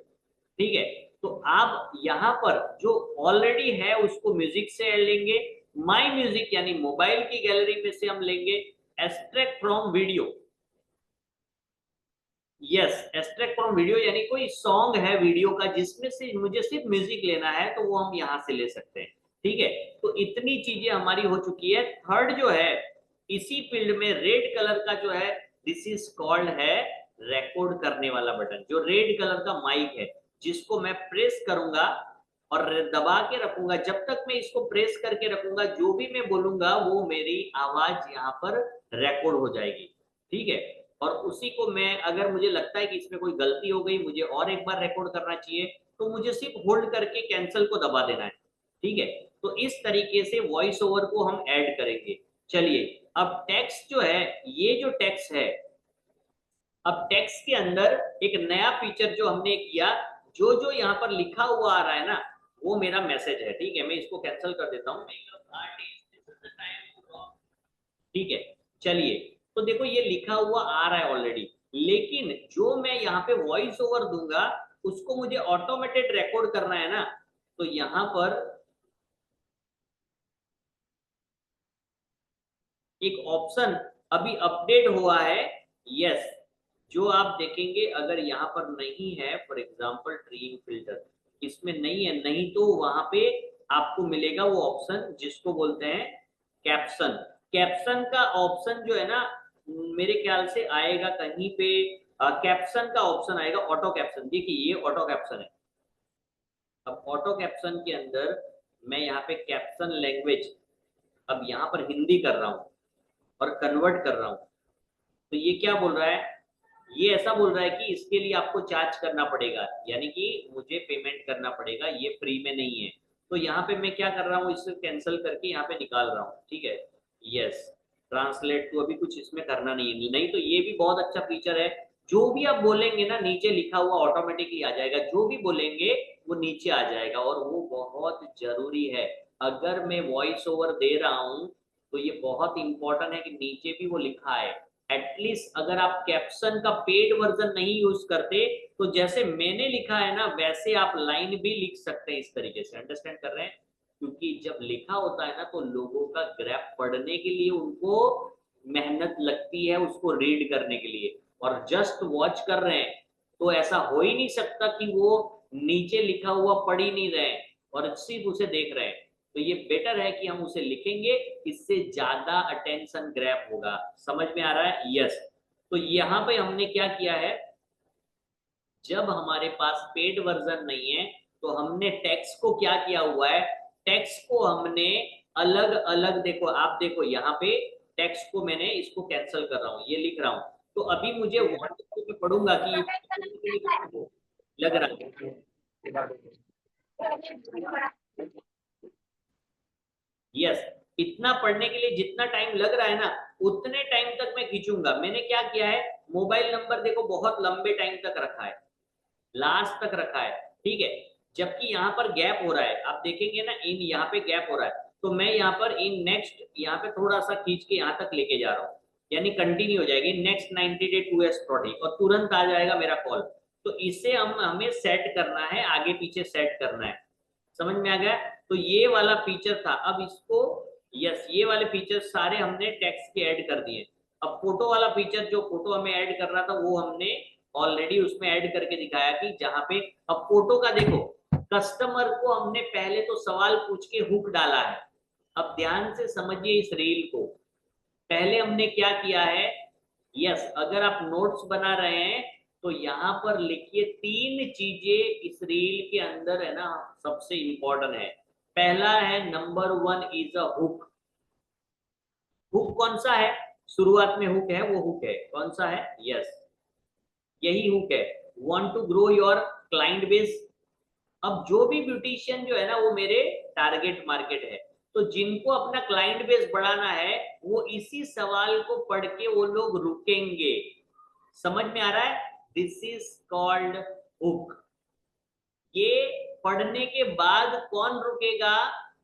ठीक है, तो आप यहाँ पर जो ऑलरेडी है उसको म्यूजिक से लेंगे, माई म्यूजिक यानी मोबाइल की गैलरी में से हम लेंगे, extract from video. Yes, extract from video यानी कोई सॉन्ग है वीडियो का जिसमें से मुझे सिर्फ म्यूजिक लेना है, तो वो हम यहाँ से ले सकते हैं। ठीक है, तो इतनी चीजें हमारी हो चुकी है। थर्ड जो है, इसी फील्ड में रेड कलर का जो है, दिस इज कॉल्ड है रिकॉर्ड करने वाला बटन, जो रेड कलर का माइक है, जिसको मैं प्रेस करूंगा और दबा के रखूंगा। जब तक मैं इसको प्रेस करके रखूंगा, जो भी मैं बोलूंगा वो मेरी आवाज यहाँ पर रिकॉर्ड हो जाएगी, ठीक है। और उसी को मैं, अगर मुझे लगता है कि इसमें कोई गलती हो गई, मुझे और एक बार रिकॉर्ड करना चाहिए, तो मुझे सिर्फ होल्ड करके कैंसिल को दबा देना है, ठीक है। तो इस तरीके से वॉइस ओवर को हम ऐड करेंगे। चलिए, अब टेक्स्ट जो है, ये जो टेक्स्ट है, अब टेक्स्ट के अंदर एक नया फीचर जो हमने किया, जो जो यहाँ पर लिखा हुआ आ रहा है ना, वो मेरा मैसेज है, ठीक है। मैं इसको कैंसिल कर देता हूँ, ठीक है। चलिए, तो देखो ये लिखा हुआ आ रहा है ऑलरेडी, लेकिन जो मैं यहाँ पे वॉइस ओवर दूंगा, उसको मुझे ऑटोमेटेड रिकॉर्ड करना है ना, तो यहाँ पर एक ऑप्शन अभी अपडेट हुआ है, यस, जो आप देखेंगे, अगर यहाँ पर नहीं है, फॉर एग्जांपल ट्रीइंग फिल्टर इसमें नहीं है, नहीं तो वहां पे आपको मिलेगा वो ऑप्शन जिसको बोलते हैं कैप्शन। कैप्शन का ऑप्शन जो है ना, मेरे ख्याल से आएगा कहीं पे, कैप्शन का ऑप्शन आएगा, ऑटो कैप्शन। देखिए ये ऑटो कैप्शन है। अब ऑटो कैप्शन के अंदर मैं यहाँ पे कैप्शन लैंग्वेज, अब यहाँ पर हिंदी कर रहा हूँ और कन्वर्ट कर रहा हूँ, तो ये क्या बोल रहा है, ये ऐसा बोल रहा है कि इसके लिए आपको चार्ज करना पड़ेगा, यानी कि मुझे पेमेंट करना पड़ेगा, ये फ्री में नहीं है। तो यहाँ पे मैं क्या कर रहा हूँ, इसे कैंसिल करके यहाँ पे निकाल रहा हूँ, ठीक है। यस, ट्रांसलेट तो अभी कुछ इसमें करना नहीं है, नहीं तो ये भी बहुत अच्छा फीचर है। जो भी आप बोलेंगे ना, नीचे लिखा हुआ ऑटोमेटिकली आ जाएगा, जो भी बोलेंगे वो नीचे आ जाएगा, और वो बहुत जरूरी है। अगर मैं वॉइस ओवर दे रहा हूँ तो ये बहुत इंपॉर्टेंट है कि नीचे भी वो लिखा है। एटलीस्ट अगर आप कैप्शन का पेड वर्जन नहीं यूज करते, तो जैसे मैंने लिखा है ना, वैसे आप लाइन भी लिख सकते हैं इस तरीके से। अंडरस्टैंड कर रहे हैं? क्योंकि जब लिखा होता है ना, तो लोगों का ग्रैफ पढ़ने के लिए उनको मेहनत लगती है, उसको रीड करने के लिए, और जस्ट वॉच कर रहे हैं तो ऐसा हो ही नहीं सकता कि वो नीचे लिखा हुआ पढ़ ही नहीं रहे और सिर्फ उसे देख रहे हैं। तो ये बेटर है कि हम उसे लिखेंगे, इससे ज्यादा अटेंशन ग्रैब होगा। समझ में आ रहा है? यस। तो यहाँ पे हमने क्या किया है, जब हमारे पास पेड वर्जन नहीं है, तो हमने टेक्स्ट को क्या किया हुआ है, टेक्स्ट को हमने अलग अलग, देखो आप देखो यहाँ पे टेक्स्ट को मैंने इसको कैंसिल कर रहा हूँ, ये लिख रहा हूँ, तो अभी मुझे मैं पढ़ूंगा कि लग रहा है, यस, इतना पढ़ने के लिए जितना टाइम लग रहा है ना, उतने टाइम तक मैं खींचूंगा। मैंने क्या किया है, मोबाइल नंबर देखो बहुत लंबे टाइम तक रखा है, लास्ट तक रखा है, ठीक है। जबकि यहाँ पर गैप हो रहा है, आप देखेंगे ना, इन यहाँ पे गैप हो रहा है, तो मैं यहाँ पर इन नेक्स्ट यहाँ पे थोड़ा सा खींच के यहाँ तक लेके जा रहा हूँ, यानी कंटिन्यू हो जाएगी नेक्स्ट 90 डे 2S प्रोडक्ट, और तुरंत आ जाएगा मेरा कॉल। तो इसे हमें सेट करना है, आगे पीछे सेट करना है। समझ में आ गया? तो ये वाला फीचर था, अब इसको, यस, ये वाले फीचर सारे हमने टेक्स्ट के ऐड कर दिए। अब फोटो वाला फीचर, जो फोटो हमें ऐड करना था, वो हमने ऑलरेडी उसमें ऐड करके दिखाया कि जहां पे, अब फोटो का देखो, कस्टमर को हमने पहले तो सवाल पूछ के हुक डाला है। अब ध्यान से समझिए इस रील को, पहले हमने क्या किया है, यस, अगर आप नोट्स बना रहे हैं तो यहाँ पर लिखिए 3 चीजें इस रील के अंदर है ना, सबसे इंपॉर्टेंट है। पहला है, number 1 is a hook. Hook कौन सा है, शुरुआत में हुक है, वो हुक है कौन सा है, यस, यही हुक है। Want to grow your client base. अब जो भी ब्यूटिशियन जो है ना, वो मेरे टारगेट मार्केट है, तो जिनको अपना क्लाइंट बेस बढ़ाना है, वो इसी सवाल को पढ़ के वो लोग रुकेंगे। समझ में आ रहा है? This is called hook. ये पढ़ने के बाद कौन रुकेगा,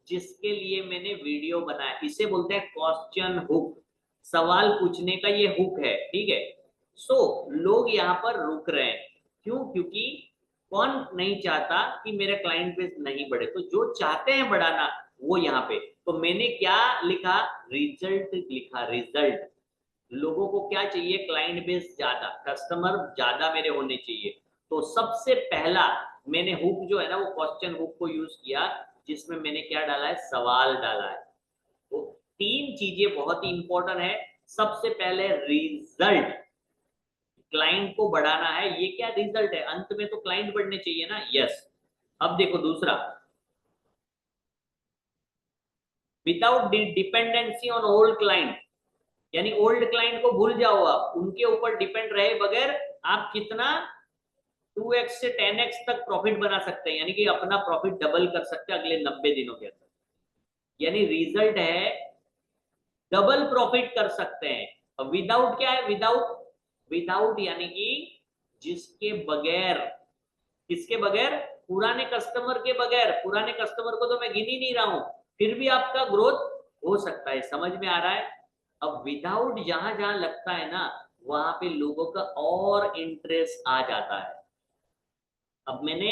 जिसके लिए मैंने वीडियो बनाया, इसे बोलते हैं क्वेश्चन हुक। सवाल पूछने का ये हुक है, ठीक है। सो लोग यहाँ पर रुक रहे हैं, क्यों? क्योंकि कौन नहीं चाहता कि मेरा क्लाइंट बेस नहीं बढ़े, तो जो चाहते हैं बढ़ाना वो यहाँ पे, तो मैंने क्या लिखा, रिजल्ट लिखा, रिजल्ट। लोगों को क्या चाहिए, क्लाइंट बेस ज्यादा, कस्टमर ज्यादा मेरे होने चाहिए। तो सबसे पहला मैंने हुक जो है ना, वो क्वेश्चन हुक को यूज किया, जिसमें मैंने क्या डाला है, सवाल डाला है। तो 3 चीजें बहुत ही इंपॉर्टेंट है। सबसे पहले रिजल्ट, क्लाइंट को बढ़ाना है, ये क्या रिजल्ट है, अंत में तो क्लाइंट बढ़ने चाहिए ना। यस। अब देखो दूसरा, without dependency on old client, यानी ओल्ड क्लाइंट को भूल जाओ, आप उनके ऊपर डिपेंड रहे बगैर आप कितना 2x से 10x तक प्रॉफिट बना सकते हैं, यानी कि अपना प्रॉफिट डबल कर सकते हैं अगले 90 दिनों के अंदर। यानी रिजल्ट है डबल प्रॉफिट कर सकते हैं। और विदाउट क्या है, विदाउट, विदाउट यानी कि जिसके बगैर, किसके बगैर, पुराने कस्टमर के बगैर। पुराने कस्टमर को तो मैं गिन ही नहीं रहा हूं, फिर भी आपका ग्रोथ हो सकता है। समझ में आ रहा है। अब विदाउट जहां जहां लगता है ना, वहां पे लोगों का और इंटरेस्ट आ जाता है। अब मैंने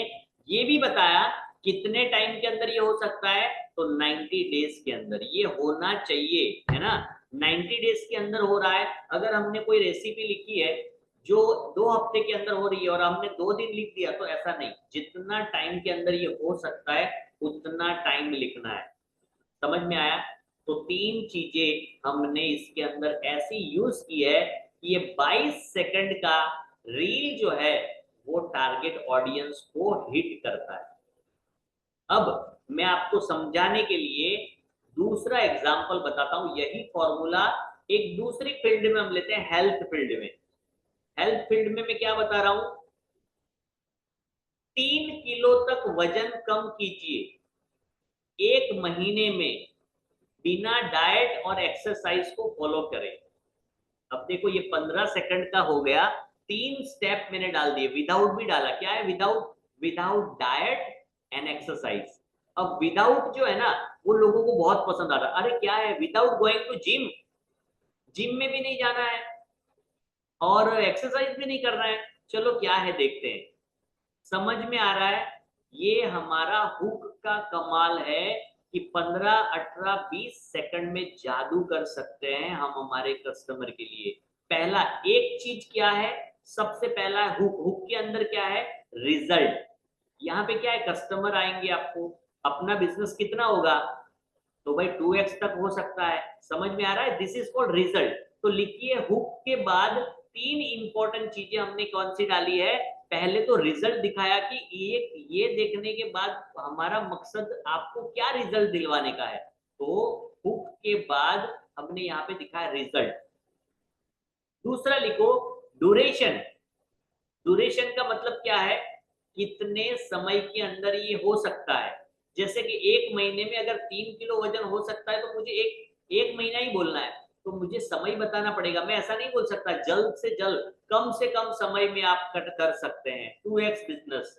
ये भी बताया कितने टाइम के अंदर ये हो सकता है, तो 90 डेज के अंदर ये होना चाहिए, है ना। 90 डेज के अंदर हो रहा है। अगर हमने कोई रेसिपी लिखी है जो 2 हफ्ते के अंदर हो रही है और हमने 2 दिन लिख दिया, तो ऐसा नहीं, जितना टाइम के अंदर ये हो सकता है उतना टाइम लिखना है। समझ में आया। तो 3 चीजें हमने इसके अंदर ऐसी यूज की है कि ये 22 सेकंड का रील जो है वो टारगेट ऑडियंस को हिट करता है। अब मैं आपको समझाने के लिए दूसरा एग्जांपल बताता हूं। यही फॉर्मूला एक दूसरी फील्ड में हम लेते हैं, हेल्थ फील्ड में। हेल्थ फील्ड में मैं क्या बता रहा हूं, 3 किलो तक वजन कम कीजिए 1 महीने में बिना डाइट और एक्सरसाइज को फॉलो करें। अब देखो ये 15 सेकंड का हो गया, 3 स्टेप मैंने डाल दिए, विदाउट भी डाला। क्या है without, without diet and exercise. अब विदाउट जो है ना वो लोगों को बहुत पसंद आता है। अरे क्या है, without going to gym, gym में भी नहीं जाना है और एक्सरसाइज भी नहीं करना है, चलो क्या है देखते हैं। समझ में आ रहा है। ये हमारा हुक का कमाल है कि 15, 18, 20 सेकंड में जादू कर सकते हैं हम हमारे कस्टमर के लिए। पहला एक चीज क्या है, सबसे पहला हुक, हुक के अंदर क्या है, रिजल्ट। यहाँ पे क्या है, कस्टमर आएंगे आपको, अपना बिजनेस कितना होगा, तो भाई 2x तक हो सकता है। समझ में आ रहा है, दिस इज कॉल्ड रिजल्ट। तो लिखिए हुक के बाद 3 इंपॉर्टेंट चीजें हमने कौन सी डाली है। पहले तो रिजल्ट दिखाया कि ये देखने के बाद हमारा मकसद आपको क्या रिजल्ट दिलवाने का है, तो हुक के बाद हमने यहाँ पे दिखाया रिजल्ट। दूसरा लिखो ड्यूरेशन। ड्यूरेशन का मतलब क्या है, कितने समय के अंदर ये हो सकता है। जैसे कि 1 महीने में अगर 3 किलो वजन हो सकता है, तो मुझे एक महीना ही बोलना है, तो मुझे समय बताना पड़ेगा। मैं ऐसा नहीं बोल सकता जल्द से जल्द, कम से कम समय में आप कट कर सकते हैं 2x बिजनेस।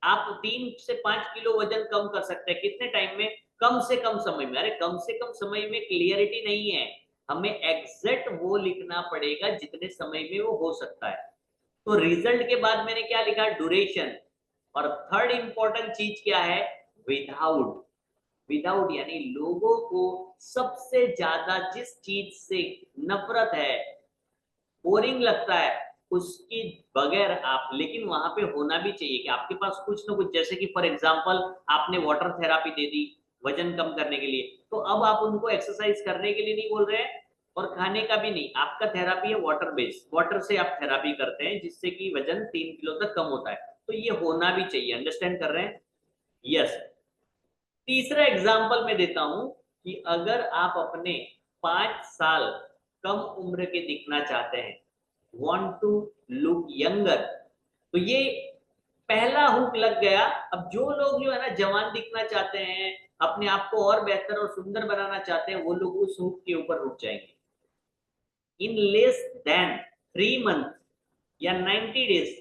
आप 3 से 5 किलो वजन कम कर सकते हैं कितने टाइम में, कम से कम समय में। अरे कम से कम समय में क्लियरिटी नहीं है, हमें एग्जैक्ट वो लिखना पड़ेगा जितने समय में वो हो सकता है। तो रिजल्ट के बाद मैंने क्या लिखा, ड्यूरेशन। और थर्ड इंपॉर्टेंट चीज क्या है, विदाउट। विदाउट यानी लोगों को सबसे ज्यादा जिस चीज से नफरत है, बोरिंग लगता है, उसकी बगैर आप, लेकिन वहां पे होना भी चाहिए कि आपके पास कुछ ना कुछ। जैसे कि फॉर एग्जांपल आपने वाटर थेरापी दे दी वजन कम करने के लिए, तो अब आप उनको एक्सरसाइज करने के लिए नहीं बोल रहे हैं और खाने का भी नहीं, आपका थेरापी है वाटर बेस्ड, वाटर से आप थेरापी करते हैं जिससे कि वजन 3 किलो तक कम होता है। तो ये होना भी चाहिए, अंडरस्टैंड कर रहे हैं। यस। तीसरा एग्जाम्पल मैं देता हूं कि अगर आप अपने 5 साल कम उम्र के दिखना चाहते हैं, want to look younger, तो ये पहला हुक लग गया। अब जो लोग जो है ना जवान दिखना चाहते हैं, अपने आप को और बेहतर और सुंदर बनाना चाहते हैं, वो लोग उस हुक के ऊपर रुक जाएंगे। इन लेस देन 3 मंथ या 90 डेज,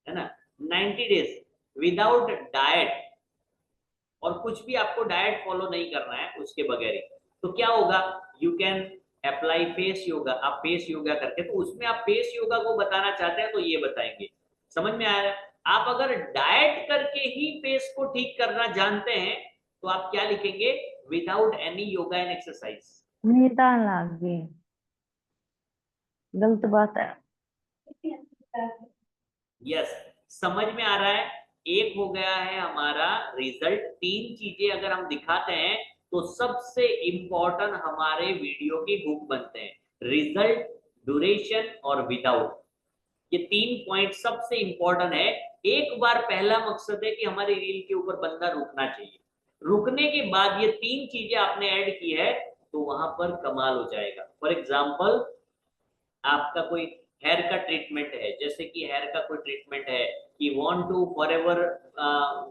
है ना, 90 डेज विदाउट डाइट, और कुछ भी आपको डाइट फॉलो नहीं करना है उसके बगैर ही, तो क्या होगा, you can apply face yoga. आप फेस योगा करके, तो उसमें आप फेस योगा को बताना चाहते हैं तो ये बताएंगे। समझ में आ रहा है। आप अगर डाइट करके ही फेस को ठीक करना जानते हैं, तो आप क्या लिखेंगे, without any yoga and exercise. नींदा लागे, गलत बात है। यस, समझ में आ रहा है। एक हो गया है हमारा रिजल्ट। 3 चीजें अगर हम दिखाते हैं तो सबसे इंपॉर्टेंट हमारे वीडियो के हुक बनते हैं, रिजल्ट, ड्यूरेशन और विदाउट। ये 3 पॉइंट सबसे इंपॉर्टेंट है। एक बार पहला मकसद है कि हमारी रील के ऊपर बंदा रुकना चाहिए, रुकने के बाद ये 3 चीजें आपने ऐड की है तो वहां पर कमाल हो जाएगा। फॉर एग्जाम्पल आपका कोई हेयर का ट्रीटमेंट है, जैसे कि हेयर का कोई ट्रीटमेंट है कि want to forever,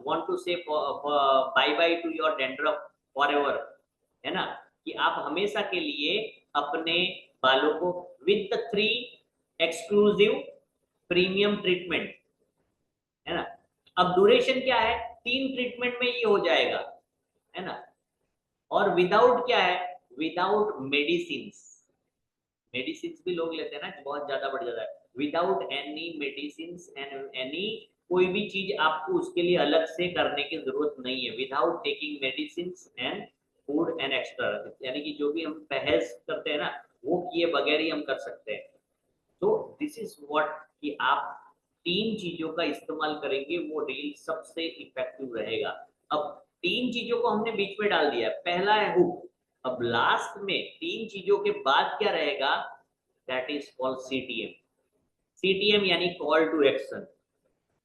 want to say bye bye to your dandruff forever, है ना, कि आप हमेशा के लिए अपने बालों को with the 3 exclusive premium treatment, है ना। अब ड्यूरेशन क्या है, 3 ट्रीटमेंट में ये हो जाएगा, है ना। और विदाउट क्या है, विदाउट मेडिसिन, मेडिसिन भी लोग लेते हैं ना, बहुत ज्यादा बढ़ जाता है। Without any medicine and any, कोई भी चीज आपको उसके लिए अलग से करने की जरूरत नहीं है। Without taking medicine and food and extra, यानी कि जो भी हम परहेज करते हैं ना वो किए बगैर ही हम कर सकते हैं। तो दिस इज व्हाट कि आप 3 चीजों का इस्तेमाल करेंगे वो रील सबसे इफेक्टिव रहेगा। अब 3 चीजों को हमने बीच में डाल दिया, पहला है हुक। अब लास्ट में 3 चीजों के बाद क्या रहेगा, that is called CTM. CTM यानी कॉल टू एक्शन।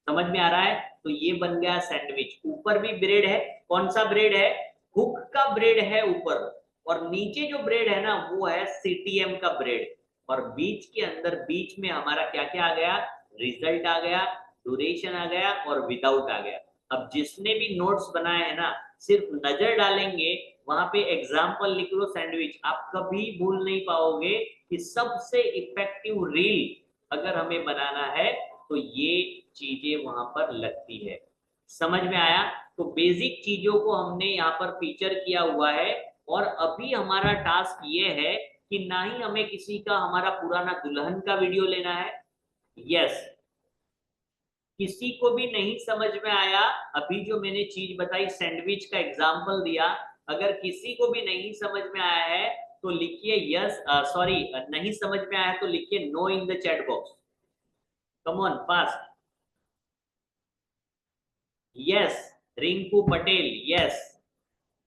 समझ में आ रहा है? तो ये बन गया सैंडविच। ऊपर भी ब्रेड है, कौन सा ब्रेड है, हुक का ब्रेड है ऊपर, और नीचे जो ब्रेड है ना वो है सीटीएम का ब्रेड, और बीच के अंदर बीच में हमारा क्या क्या आ गया, रिजल्ट आ गया, ड्यूरेशन आ गया और विदाउट आ गया। अब जिसने भी नोट्स बनाए हैं ना सिर्फ नजर डालेंगे, वहां पे एग्जाम्पल लिख लो सैंडविच, आप कभी भूल नहीं पाओगे कि सबसे इफेक्टिव रील अगर हमें बनाना है तो ये चीजें वहां पर लगती है। समझ में आया? तो बेसिक चीजों को हमने यहाँ पर फीचर किया हुआ है, और अभी हमारा टास्क ये है कि ना ही हमें किसी का हमारा पुराना दुल्हन का वीडियो लेना है। यस, किसी को भी नहीं समझ में आया, अभी जो मैंने चीज बताई सैंडविच का एग्जाम्पल दिया, अगर किसी को भी नहीं समझ में आया है तो लिखिए यस, सॉरी नहीं समझ में आया है तो लिखिए no in the chat box. Come on fast. Yes, Rinku Patel, yes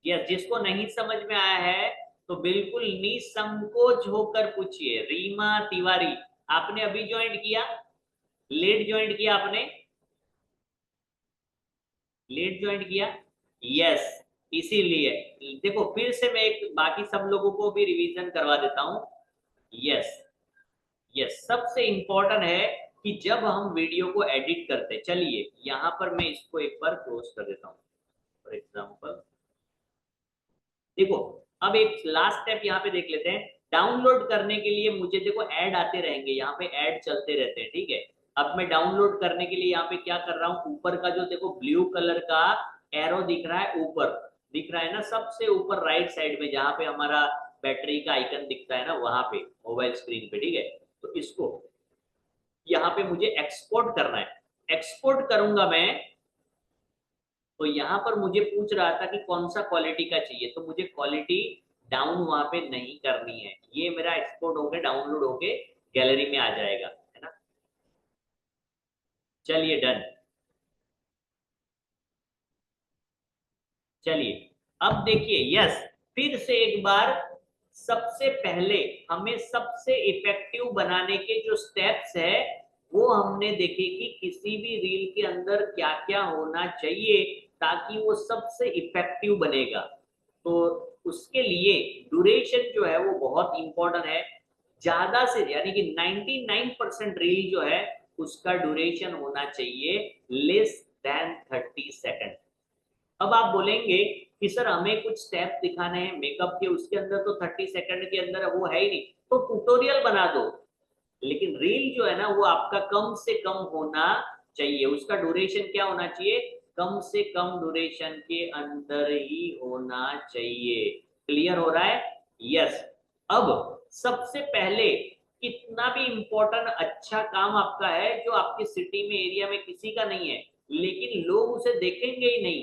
yes. जिसको नहीं समझ में आया है तो बिल्कुल निसंकोच होकर पूछिए। रीमा तिवारी, आपने अभी ज्वाइन किया, लेट ज्वाइन किया आपने, लेट ज्वाइन किया, यस। इसीलिए देखो फिर से मैं एक बाकी सब लोगों को भी रिवीजन करवा देता हूं। यस यस, सबसे इंपॉर्टेंट है कि जब हम वीडियो को एडिट करते, चलिए यहां पर मैं इसको एक बार क्लोज कर देता हूं। फॉर एग्जांपल देखो, अब एक लास्ट स्टेप यहाँ पे देख लेते हैं। डाउनलोड करने के लिए मुझे देखो ऐड आते रहेंगे, यहाँ पे ऐड चलते रहते हैं, ठीक है। अब मैं डाउनलोड करने के लिए यहाँ पे क्या कर रहा हूँ, ऊपर का जो देखो ब्लू कलर का एरो दिख रहा है, ऊपर दिख रहा है ना, सबसे ऊपर राइट साइड में जहाँ पे हमारा बैटरी का आइकन दिखता है ना, वहां पे मोबाइल स्क्रीन पे, ठीक है। तो इसको यहाँ पे मुझे एक्सपोर्ट करना है, एक्सपोर्ट करूंगा मैं। तो यहाँ पर मुझे पूछ रहा था कि कौन सा क्वालिटी का चाहिए, तो मुझे क्वालिटी डाउन वहां पे नहीं करनी है, ये मेरा एक्सपोर्ट होके डाउनलोड होके गैलरी में आ जाएगा, है ना। चलिए डन। चलिए अब देखिए, यस, फिर से एक बार, सबसे पहले हमें सबसे इफेक्टिव बनाने के जो स्टेप्स है वो हमने देखे कि किसी भी रील के अंदर क्या क्या होना चाहिए ताकि वो सबसे इफेक्टिव बनेगा। तो उसके लिए ड्यूरेशन जो है वो बहुत इंपॉर्टेंट है, ज्यादा से यानी कि 99% रील जो है उसका ड्यूरेशन होना चाहिए लेस देन 30 सेकंड। अब आप बोलेंगे कि सर हमें कुछ स्टेप दिखाने हैं मेकअप के, उसके अंदर तो 30 सेकंड के अंदर वो है ही नहीं, तो ट्यूटोरियल बना दो। लेकिन रील जो है ना वो आपका कम से कम होना चाहिए, उसका ड्यूरेशन क्या होना चाहिए, कम से कम ड्यूरेशन के अंदर ही होना चाहिए। क्लियर हो रहा है? यस। अब सबसे पहले कितना भी इंपॉर्टेंट अच्छा काम आपका है जो आपकी सिटी में एरिया में किसी का नहीं है, लेकिन लोग उसे देखेंगे ही नहीं,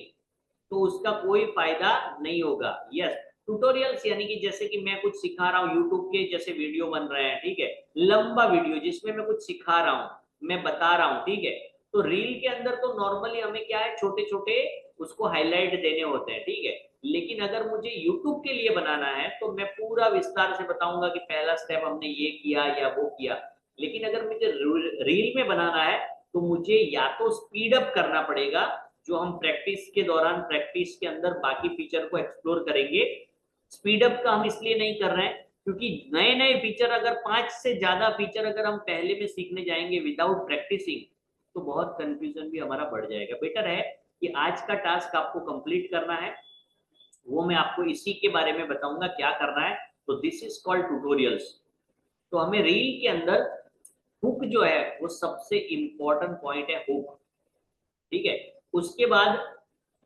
तो उसका कोई फायदा नहीं होगा। यस, ट्यूटोरियल्स यानी कि जैसे कि मैं कुछ सिखा रहा हूँ, यूट्यूब के जैसे वीडियो बन रहे हैं, ठीक है, लंबा वीडियो जिसमें मैं कुछ सिखा रहा हूँ, मैं बता रहा हूँ, ठीक है। तो रील के अंदर तो नॉर्मली हमें क्या है, छोटे छोटे उसको हाईलाइट देने होते हैं, ठीक है। लेकिन अगर मुझे यूट्यूब के लिए बनाना है तो मैं पूरा विस्तार से बताऊंगा कि पहला स्टेप हमने ये किया या वो किया। लेकिन अगर मुझे रील में बनाना है तो मुझे या तो स्पीड अप करना पड़ेगा, जो हम प्रैक्टिस के दौरान प्रैक्टिस के अंदर बाकी फीचर को एक्सप्लोर करेंगे। स्पीड अप का हम इसलिए नहीं कर रहे हैं क्योंकि नए नए फीचर, अगर 5 से ज्यादा फीचर अगर हम पहले में सीखने जाएंगे विदाउट प्रैक्टिसिंग तो बहुत कंफ्यूजन भी हमारा बढ़ जाएगा। बेटर है कि आज का टास्क आपको कंप्लीट करना है, वो मैं आपको इसी के बारे में बताऊंगा क्या करना है। तो दिस इज कॉल्ड ट्यूटोरियल्स। तो हमें रील के अंदर हुक जो है वो सबसे इंपॉर्टेंट पॉइंट है, हुक। ठीक है, उसके बाद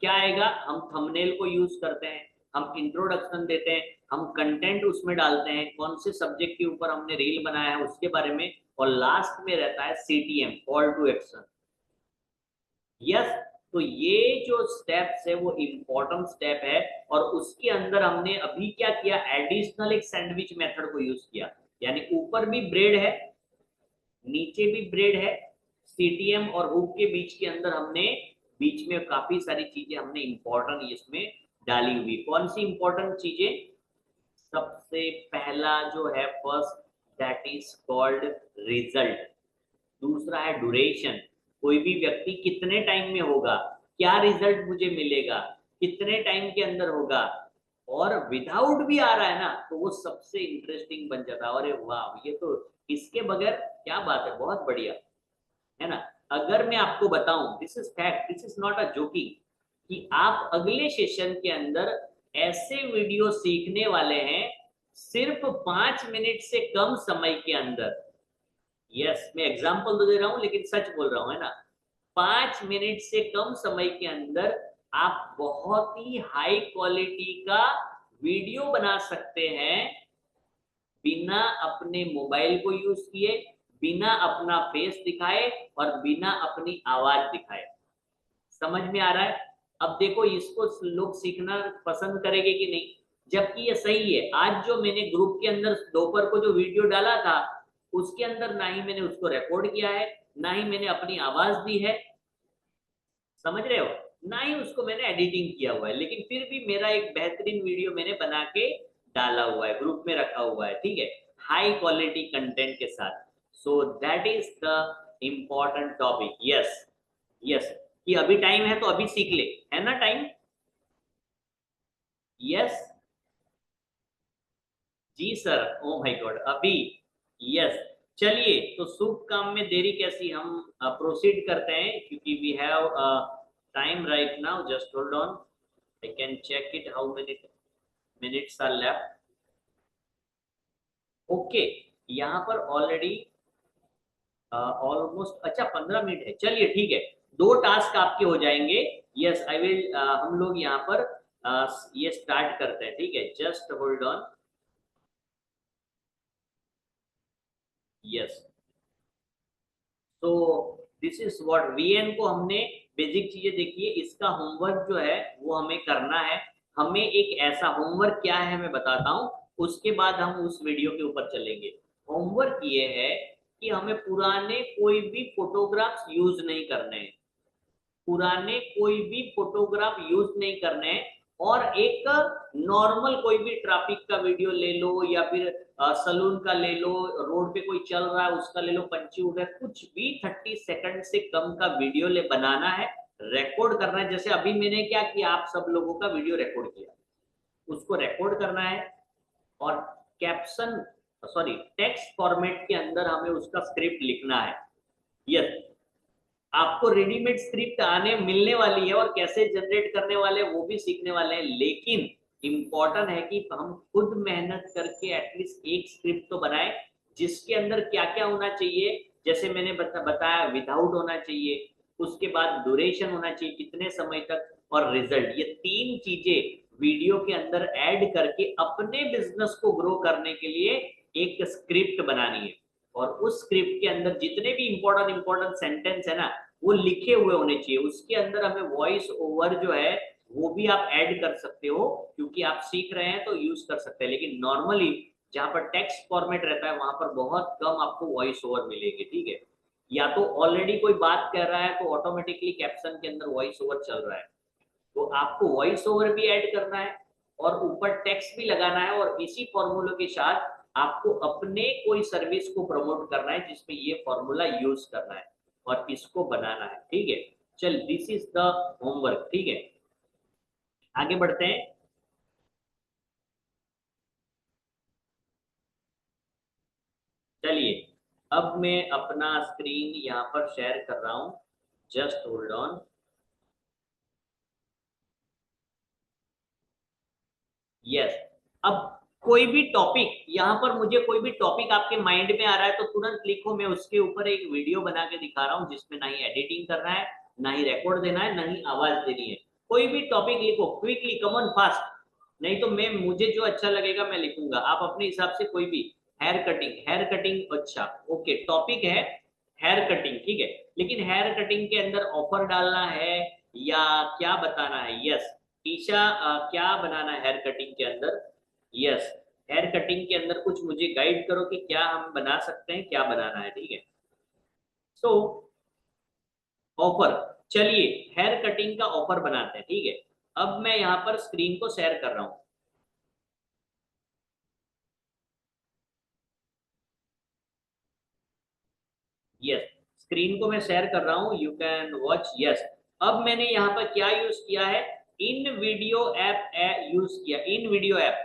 क्या आएगा, हम थंबनेल को यूज करते हैं, हम इंट्रोडक्शन देते हैं, हम कंटेंट उसमें डालते हैं, कौन से सब्जेक्ट के ऊपर हमने रील बनाया है उसके बारे में, और लास्ट में रहता है CTM, call to action. Yes, तो ये जो स्टेप्स है वो इंपॉर्टेंट स्टेप है। और उसके अंदर हमने अभी क्या किया, एडिशनल एक सैंडविच मेथड को यूज किया, यानी ऊपर भी ब्रेड है नीचे भी ब्रेड है, CTM और हुक के बीच के अंदर हमने बीच में काफी सारी चीजें हमने इंपॉर्टेंट इसमें डाली हुई। कौन सी इंपॉर्टेंट चीजें, सबसे पहला जो है first, that is called result. दूसरा है ड्यूरेशन, कोई भी व्यक्ति कितने टाइम में होगा, क्या रिजल्ट मुझे मिलेगा, कितने टाइम के अंदर होगा, और विदाउट भी आ रहा है ना तो वो सबसे इंटरेस्टिंग बन जाता है। अरे वाह, ये तो इसके बगैर क्या बात है, बहुत बढ़िया है ना। अगर मैं आपको बताऊं, this is fact, this is not a joking, कि आप अगले सेशन के अंदर ऐसे वीडियो सीखने वाले हैं सिर्फ 5 मिनट से कम समय के अंदर। यस, मैं एग्जांपल तो दे रहा हूं लेकिन सच बोल रहा हूं, है ना। 5 मिनट से कम समय के अंदर आप बहुत ही हाई क्वालिटी का वीडियो बना सकते हैं, बिना अपने मोबाइल को यूज किए, बिना अपना फेस दिखाए और बिना अपनी आवाज दिखाए। समझ में आ रहा है। अब देखो, इसको लोग सीखना पसंद करेंगे कि नहीं, जबकि ये सही है। आज जो मैंने ग्रुप के अंदर दोपहर को जो वीडियो डाला था उसके अंदर ना ही मैंने उसको रिकॉर्ड किया है, ना ही मैंने अपनी आवाज दी है, समझ रहे हो, ना ही उसको मैंने एडिटिंग किया हुआ है, लेकिन फिर भी मेरा एक बेहतरीन वीडियो मैंने बना के डाला हुआ है, ग्रुप में रखा हुआ है, ठीक है, हाई क्वालिटी कंटेंट के साथ। So that is the important topic. Yes yes, कि अभी टाइम है तो अभी सीख ले, है ना time. Yes ji sir, oh my God, अभी। यस, चलिए, तो शुभ काम में देरी कैसी, हम प्रोसीड करते हैं क्योंकि we have time right now. Just hold on, I can check it how many minutes are left. Okay, यहाँ पर ऑलरेडी ऑलमोस्ट, अच्छा 15 मिनट है, चलिए ठीक है, 2 टास्क आपके हो जाएंगे। यस आई विल, हम लोग यहाँ पर ये स्टार्ट करते हैं, ठीक है, जस्ट होल्ड ऑन। यस, तो दिस इज व्हाट VN को हमने बेसिक चीजें देखी है, इसका होमवर्क जो है वो हमें करना है। हमें एक ऐसा होमवर्क क्या है मैं बताता हूँ, उसके बाद हम उस वीडियो के ऊपर चलेंगे। होमवर्क ये है कि हमें पुराने कोई भी फोटोग्राफ्स यूज नहीं करने हैं, पुराने कोई भी फोटोग्राफ यूज नहीं करने हैं, और एक नॉर्मल कोई भी ट्रैफिक का वीडियो ले लो या फिर सलून का ले लो, रोड पे कोई चल रहा है उसका ले लो, पंछी उड़ रहा है, कुछ भी 30 सेकंड से कम का वीडियो ले बनाना है, रिकॉर्ड करना है। जैसे अभी मैंने क्या किया, आप सब लोगों का वीडियो रिकॉर्ड किया, उसको रिकॉर्ड करना है, और कैप्शन, सॉरी, टेक्स्ट फॉर्मेट के अंदर हमें उसका स्क्रिप्ट लिखना है। यस, आपको रेडीमेड स्क्रिप्ट आने मिलने वाली है और कैसे जनरेट करने वाले वो भी सीखने वाले हैं, लेकिन इंपॉर्टेंट है कि हम खुद मेहनत करके एटलीस्ट एक स्क्रिप्ट तो बनाए जिसके अंदर क्या क्या होना चाहिए। जैसे मैंने बताया, विदाउट होना चाहिए, उसके बाद ड्यूरेशन होना चाहिए कितने समय तक, और रिजल्ट, ये 3 चीजें वीडियो के अंदर ऐड करके अपने बिजनेस को ग्रो करने के लिए एक स्क्रिप्ट बनानी है। और उस स्क्रिप्ट के अंदर जितने भी इंपॉर्टेंट सेंटेंस है ना वो लिखे हुए होने चाहिए। उसके अंदर हमें वॉइस ओवर जो है वो भी आप ऐड कर सकते हो, क्योंकि आप सीख रहे हैं तो यूज कर सकते हैं, लेकिन नॉर्मली जहां पर टेक्स्ट फॉर्मेट रहता है वहां पर बहुत कम आपको वॉइस ओवर मिलेंगे, ठीक है। या तो ऑलरेडी कोई बात कर रहा है तो ऑटोमेटिकली कैप्शन के अंदर वॉइस ओवर चल रहा है, तो आपको वॉइस ओवर भी ऐड करना है और ऊपर टेक्स्ट भी लगाना है, और इसी फॉर्मूले के साथ आपको अपने कोई सर्विस को प्रमोट करना है जिसमें ये फॉर्मूला यूज करना है और इसको बनाना है, ठीक है। चल, दिस इज द होमवर्क, ठीक है। आगे बढ़ते हैं। चलिए, अब मैं अपना स्क्रीन यहाँ पर शेयर कर रहा हूं, जस्ट होल्ड ऑन। यस, अब कोई भी टॉपिक, यहाँ पर मुझे कोई भी टॉपिक आपके माइंड में आ रहा है तो तुरंत लिखो। मैं उसके ऊपर एक वीडियो बना के दिखा रहा हूँ जिसमें ना ही एडिटिंग करना है, ना ही रिकॉर्ड देना है, ना ही आवाज देनी है। कोई भी टॉपिक लिखो क्विकली, कम ऑन फास्ट। नहीं तो मैं, मुझे जो अच्छा लगेगा मैं लिखूंगा, आप अपने हिसाब से कोई भी। हेयर कटिंग, हेयर कटिंग, अच्छा ओके, टॉपिक है हेयर कटिंग, ठीक है। लेकिन हेयर कटिंग के अंदर ऑफर डालना है या क्या बताना है? यस ईशा, क्या बनाना है हेयर कटिंग के अंदर? यस, हेयर कटिंग के अंदर कुछ मुझे गाइड करो कि क्या हम बना सकते हैं, क्या बनाना है, ठीक है। सो ऑफर, चलिए हेयर कटिंग का ऑफर बनाते हैं, ठीक है। अब मैं यहाँ पर स्क्रीन को शेयर कर रहा हूँ। यस, स्क्रीन को मैं शेयर कर रहा हूँ, यू कैन वॉच। यस, अब मैंने यहाँ पर क्या यूज किया है? इन वीडियो ऐप यूज किया, इन वीडियो ऐप।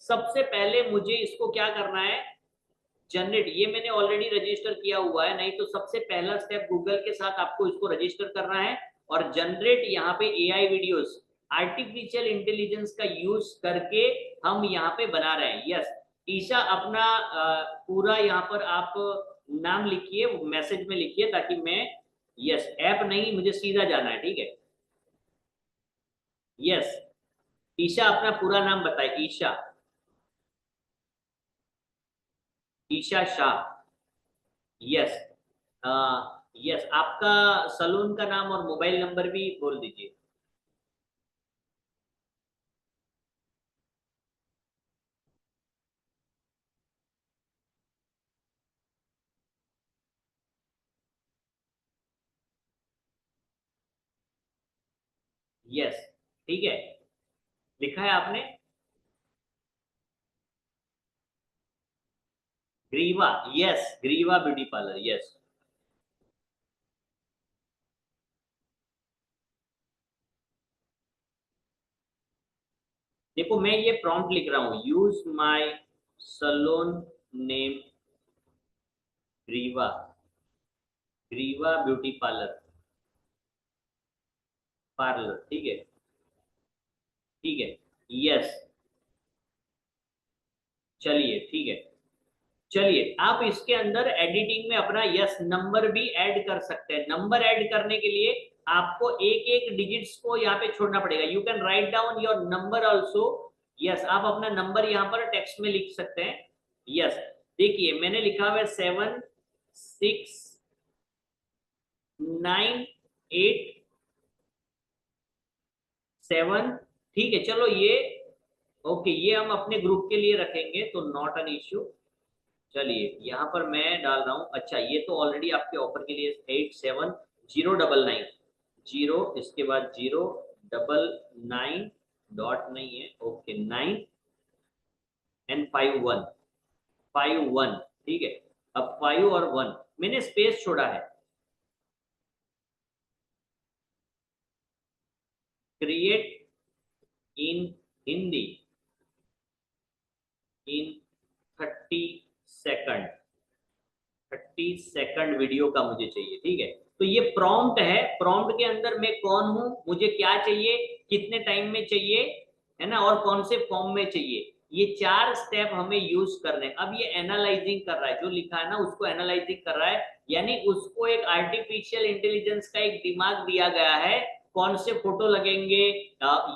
सबसे पहले मुझे इसको क्या करना है? जनरेट, ये मैंने ऑलरेडी रजिस्टर किया हुआ है, नहीं तो सबसे पहला स्टेप गूगल के साथ आपको इसको रजिस्टर करना है और जनरेट, यहाँ पे एआई वीडियोस, आर्टिफिशियल इंटेलिजेंस का यूज करके हम यहाँ पे बना रहे हैं। यस ईशा, अपना पूरा यहाँ पर आप नाम लिखिए, मैसेज में लिखिए ताकि मैं, यस ऐप नहीं, मुझे सीधा जाना है, ठीक है। यस ईशा, अपना पूरा नाम बताए। ईशा, ईशा शाह। यस, यस, आपका सलून का नाम और मोबाइल नंबर भी बोल दीजिए। यस, ठीक है, लिखा है आपने? ग्रीवा, यस ग्रीवा ब्यूटी पार्लर, यस। देखो मैं ये प्रॉम्प्ट लिख रहा हूं, यूज माय सलोन नेम ग्रीवा, ग्रीवा ब्यूटी पार्लर, पार्लर, ठीक है, ठीक है। यस, चलिए ठीक है। चलिए, आप इसके अंदर एडिटिंग में अपना यस नंबर भी ऐड कर सकते हैं। नंबर ऐड करने के लिए आपको एक एक डिजिट्स को यहाँ पे छोड़ना पड़ेगा। You can write down your number also. Yes, आप अपना नंबर यहाँ पर टेक्स्ट में लिख सकते हैं। यस, देखिए मैंने लिखा हुआ है 76987, ठीक है। चलो ये ओके, ये हम अपने ग्रुप के लिए रखेंगे तो नॉट एन इश्यू। चलिए यहाँ पर मैं डाल रहा हूँ, अच्छा ये तो ऑलरेडी आपके ऑफर के लिए 87099, जीरो इसके बाद 099 डॉट नहीं है, ओके 9 एंड 51, ठीक है। अब 5 और 1 मैंने स्पेस छोड़ा है। Create in Hindi in 30 second video का मुझे चाहिए, ठीक है। तो ये प्रॉम्प्ट है, प्रॉम्प्ट के अंदर मैं कौन हूं, मुझे क्या चाहिए, कितने टाइम में चाहिए, है ना, और कौन से फॉर्म में चाहिए, ये 4 स्टेप हमें यूज करने। अब ये एनालाइजिंग कर रहा है, जो लिखा है ना उसको एनालाइजिंग कर रहा है, यानी उसको एक आर्टिफिशियल इंटेलिजेंस का एक दिमाग दिया गया है। कौन से फोटो लगेंगे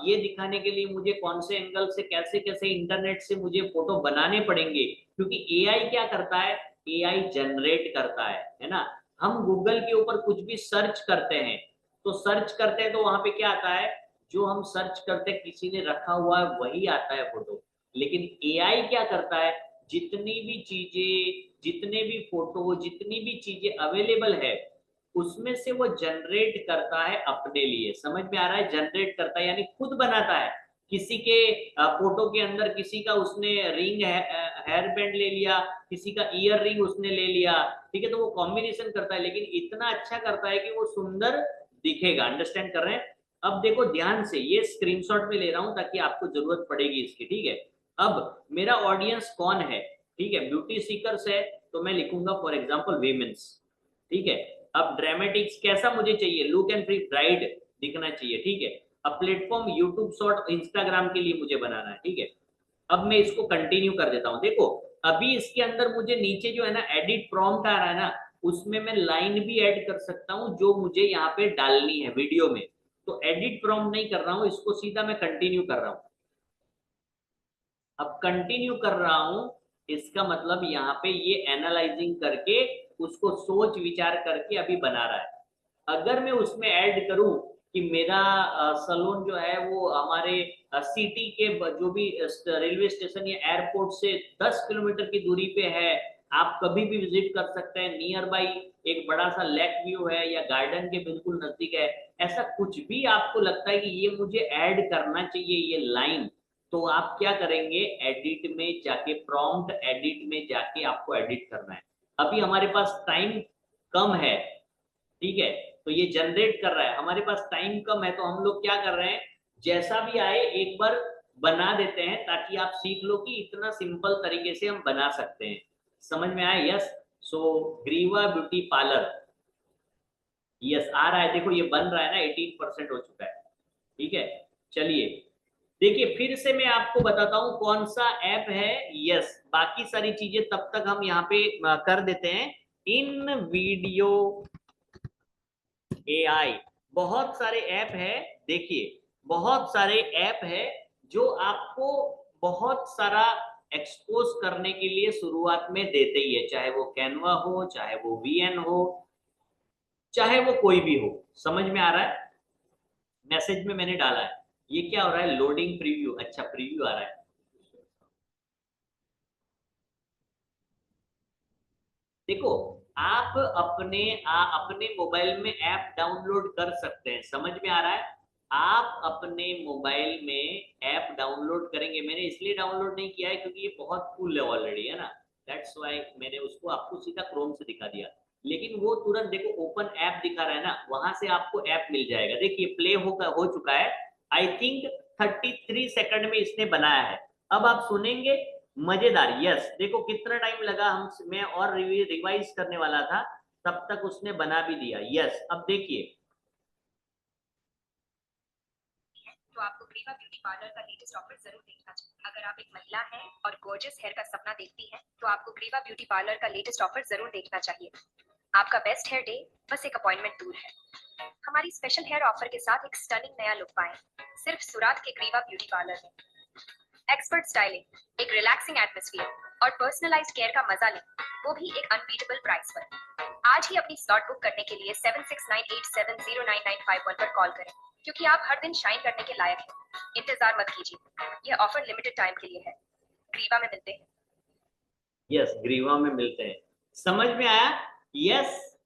ये दिखाने के लिए मुझे कौन से एंगल से, कैसे कैसे इंटरनेट से मुझे फोटो बनाने पड़ेंगे, क्योंकि एआई क्या करता है, एआई जनरेट करता है ना। हम गूगल के ऊपर कुछ भी सर्च करते हैं तो सर्च करते हैं तो वहां पे क्या आता है, जो हम सर्च करते हैं किसी ने रखा हुआ है वही आता है फोटो। लेकिन एआई क्या करता है, जितनी भी चीजें, जितने भी फोटो, जितनी भी चीजें अवेलेबल है उसमें से वो जनरेट करता है अपने लिए। समझ में आ रहा है? जनरेट करता है यानी खुद बनाता है। किसी के फोटो के अंदर किसी का उसने रिंग हेयर बैंड ले लिया, किसी का ईयर रिंग उसने ले लिया, ठीक है, तो वो कॉम्बिनेशन करता है, लेकिन इतना अच्छा करता है कि वो सुंदर दिखेगा। अंडरस्टैंड कर रहे हैं? अब देखो ध्यान से, ये स्क्रीनशॉट में ले रहा हूं ताकि आपको जरूरत पड़ेगी इसकी, ठीक है। अब मेरा ऑडियंस कौन है, ठीक है, ब्यूटी सीकर्स है, तो मैं लिखूंगा फॉर एग्जाम्पल वीमेंस, ठीक है। अब ड्रामेटिक्स कैसा मुझे चाहिए, लुक एंड फील ब्राइड दिखना चाहिए, ठीक है। अब प्लेटफॉर्म यूट्यूब शॉर्ट इंस्टाग्राम के लिए मुझे बनाना है, ठीक है। अब मैं इसको कंटिन्यू कर देता हूं। देखो अभी इसके अंदर मुझे नीचे जो है ना एडिट प्रॉम्प्ट आ रहा है ना, उसमें मैं लाइन भी ऐड कर सकता हूं जो मुझे यहाँ पे डालनी है वीडियो में। तो एडिट प्रॉम्प्ट नहीं कर रहा हूं, इसको सीधा मैं कंटिन्यू कर रहा हूं। अब कंटिन्यू कर रहा हूं, इसका मतलब यहाँ पे ये एनालाइजिंग करके उसको सोच विचार करके अभी बना रहा है। अगर मैं उसमें ऐड करूं कि मेरा सलून जो है वो हमारे सिटी के जो भी रेलवे स्टेशन या एयरपोर्ट से 10 किलोमीटर की दूरी पे है, आप कभी भी विजिट कर सकते हैं, नियर बाई एक बड़ा सा लेक व्यू है या गार्डन के बिल्कुल नजदीक है, ऐसा कुछ भी आपको लगता है कि ये मुझे ऐड करना चाहिए ये लाइन, तो आप क्या करेंगे, एडिट में जाके, प्रॉम्प्ट एडिट में जाके आपको एडिट करना है। अभी हमारे पास टाइम कम है, ठीक है, तो ये जनरेट कर रहा है, हमारे पास टाइम कम है, तो हम लोग क्या कर रहे हैं, जैसा भी आए एक बार बना देते हैं ताकि आप सीख लो कि इतना सिंपल तरीके से हम बना सकते हैं। समझ में आया? यस। सो ग्रीवा ब्यूटी पार्लर, यस आ रहा है, देखो ये बन रहा है ना, 18% हो चुका है, ठीक है। चलिए देखिए फिर से मैं आपको बताता हूं कौन सा ऐप है। यस, बाकी सारी चीजें तब तक हम यहाँ पे कर देते हैं। इन वीडियो AI, बहुत सारे ऐप है, देखिए बहुत सारे ऐप है जो आपको बहुत सारा एक्सपोज करने के लिए शुरुआत में देते ही है, चाहे वो कैनवा हो, चाहे वो VN हो, चाहे वो कोई भी हो। समझ में आ रहा है? मैसेज में मैंने डाला है, ये क्या हो रहा है, लोडिंग प्रीव्यू, अच्छा प्रीव्यू आ रहा है। देखो आप अपने मोबाइल में ऐप डाउनलोड कर सकते हैं, समझ में आ रहा है? आप अपने मोबाइल में ऐप डाउनलोड करेंगे, मैंने इसलिए डाउनलोड नहीं किया है क्योंकि ये बहुत फुल है ऑलरेडी, है ना, दैट्स व्हाई मैंने उसको आपको सीधा क्रोम से दिखा दिया। लेकिन वो तुरंत देखो ओपन ऐप दिखा रहा है ना, वहां से आपको ऐप मिल जाएगा। देखिए प्ले हो चुका है, आई थिंक 33 सेकंड में इसने बनाया है। अब आप सुनेंगे, मजेदार। यस, देखो कितना टाइम लगा, हम मैं और रिवाइज करने वाला था, तब तक उसने बना भी दिया। यस, अब देखिए, तो आपको ग्रीवा ब्यूटी पार्लर का लेटेस्ट ऑफर जरूर देखना चाहिए। अगर आप एक महिला हैं और गॉर्जियस हेयर का सपना देखती हैं, तो आपको ग्रीवा ब्यूटी पार्लर का लेटेस्ट ऑफर जरूर देखना चाहिए। आपका बेस्ट हेयर डे बस एक अपॉइंटमेंट दूर है। हमारी स्पेशल हेयर ऑफर के साथ एक स्टनिंग नया लुक पाएं, सिर्फ सुरात के ग्रीवा ब्यूटी पार्लर में। एक्सपर्ट स्टाइलिंग, एक रिलैक्सिंग एटमॉस्फेयर और पर्सनलाइज्ड केयर का मजा लें, वो भी एक अनबीटेबल प्राइस पर। आज ही अपनी स्लॉट बुक करने के लिए 7698709951 पर कॉल करें, क्योंकि आप हर दिन शाइन करने के लायक हैं। इंतजार मत कीजिए, यह ऑफर लिमिटेड टाइम के लिए है। ग्रीवा में मिलते हैं। यस, ग्रीवा में मिलते हैं। समझ में आया? Yes.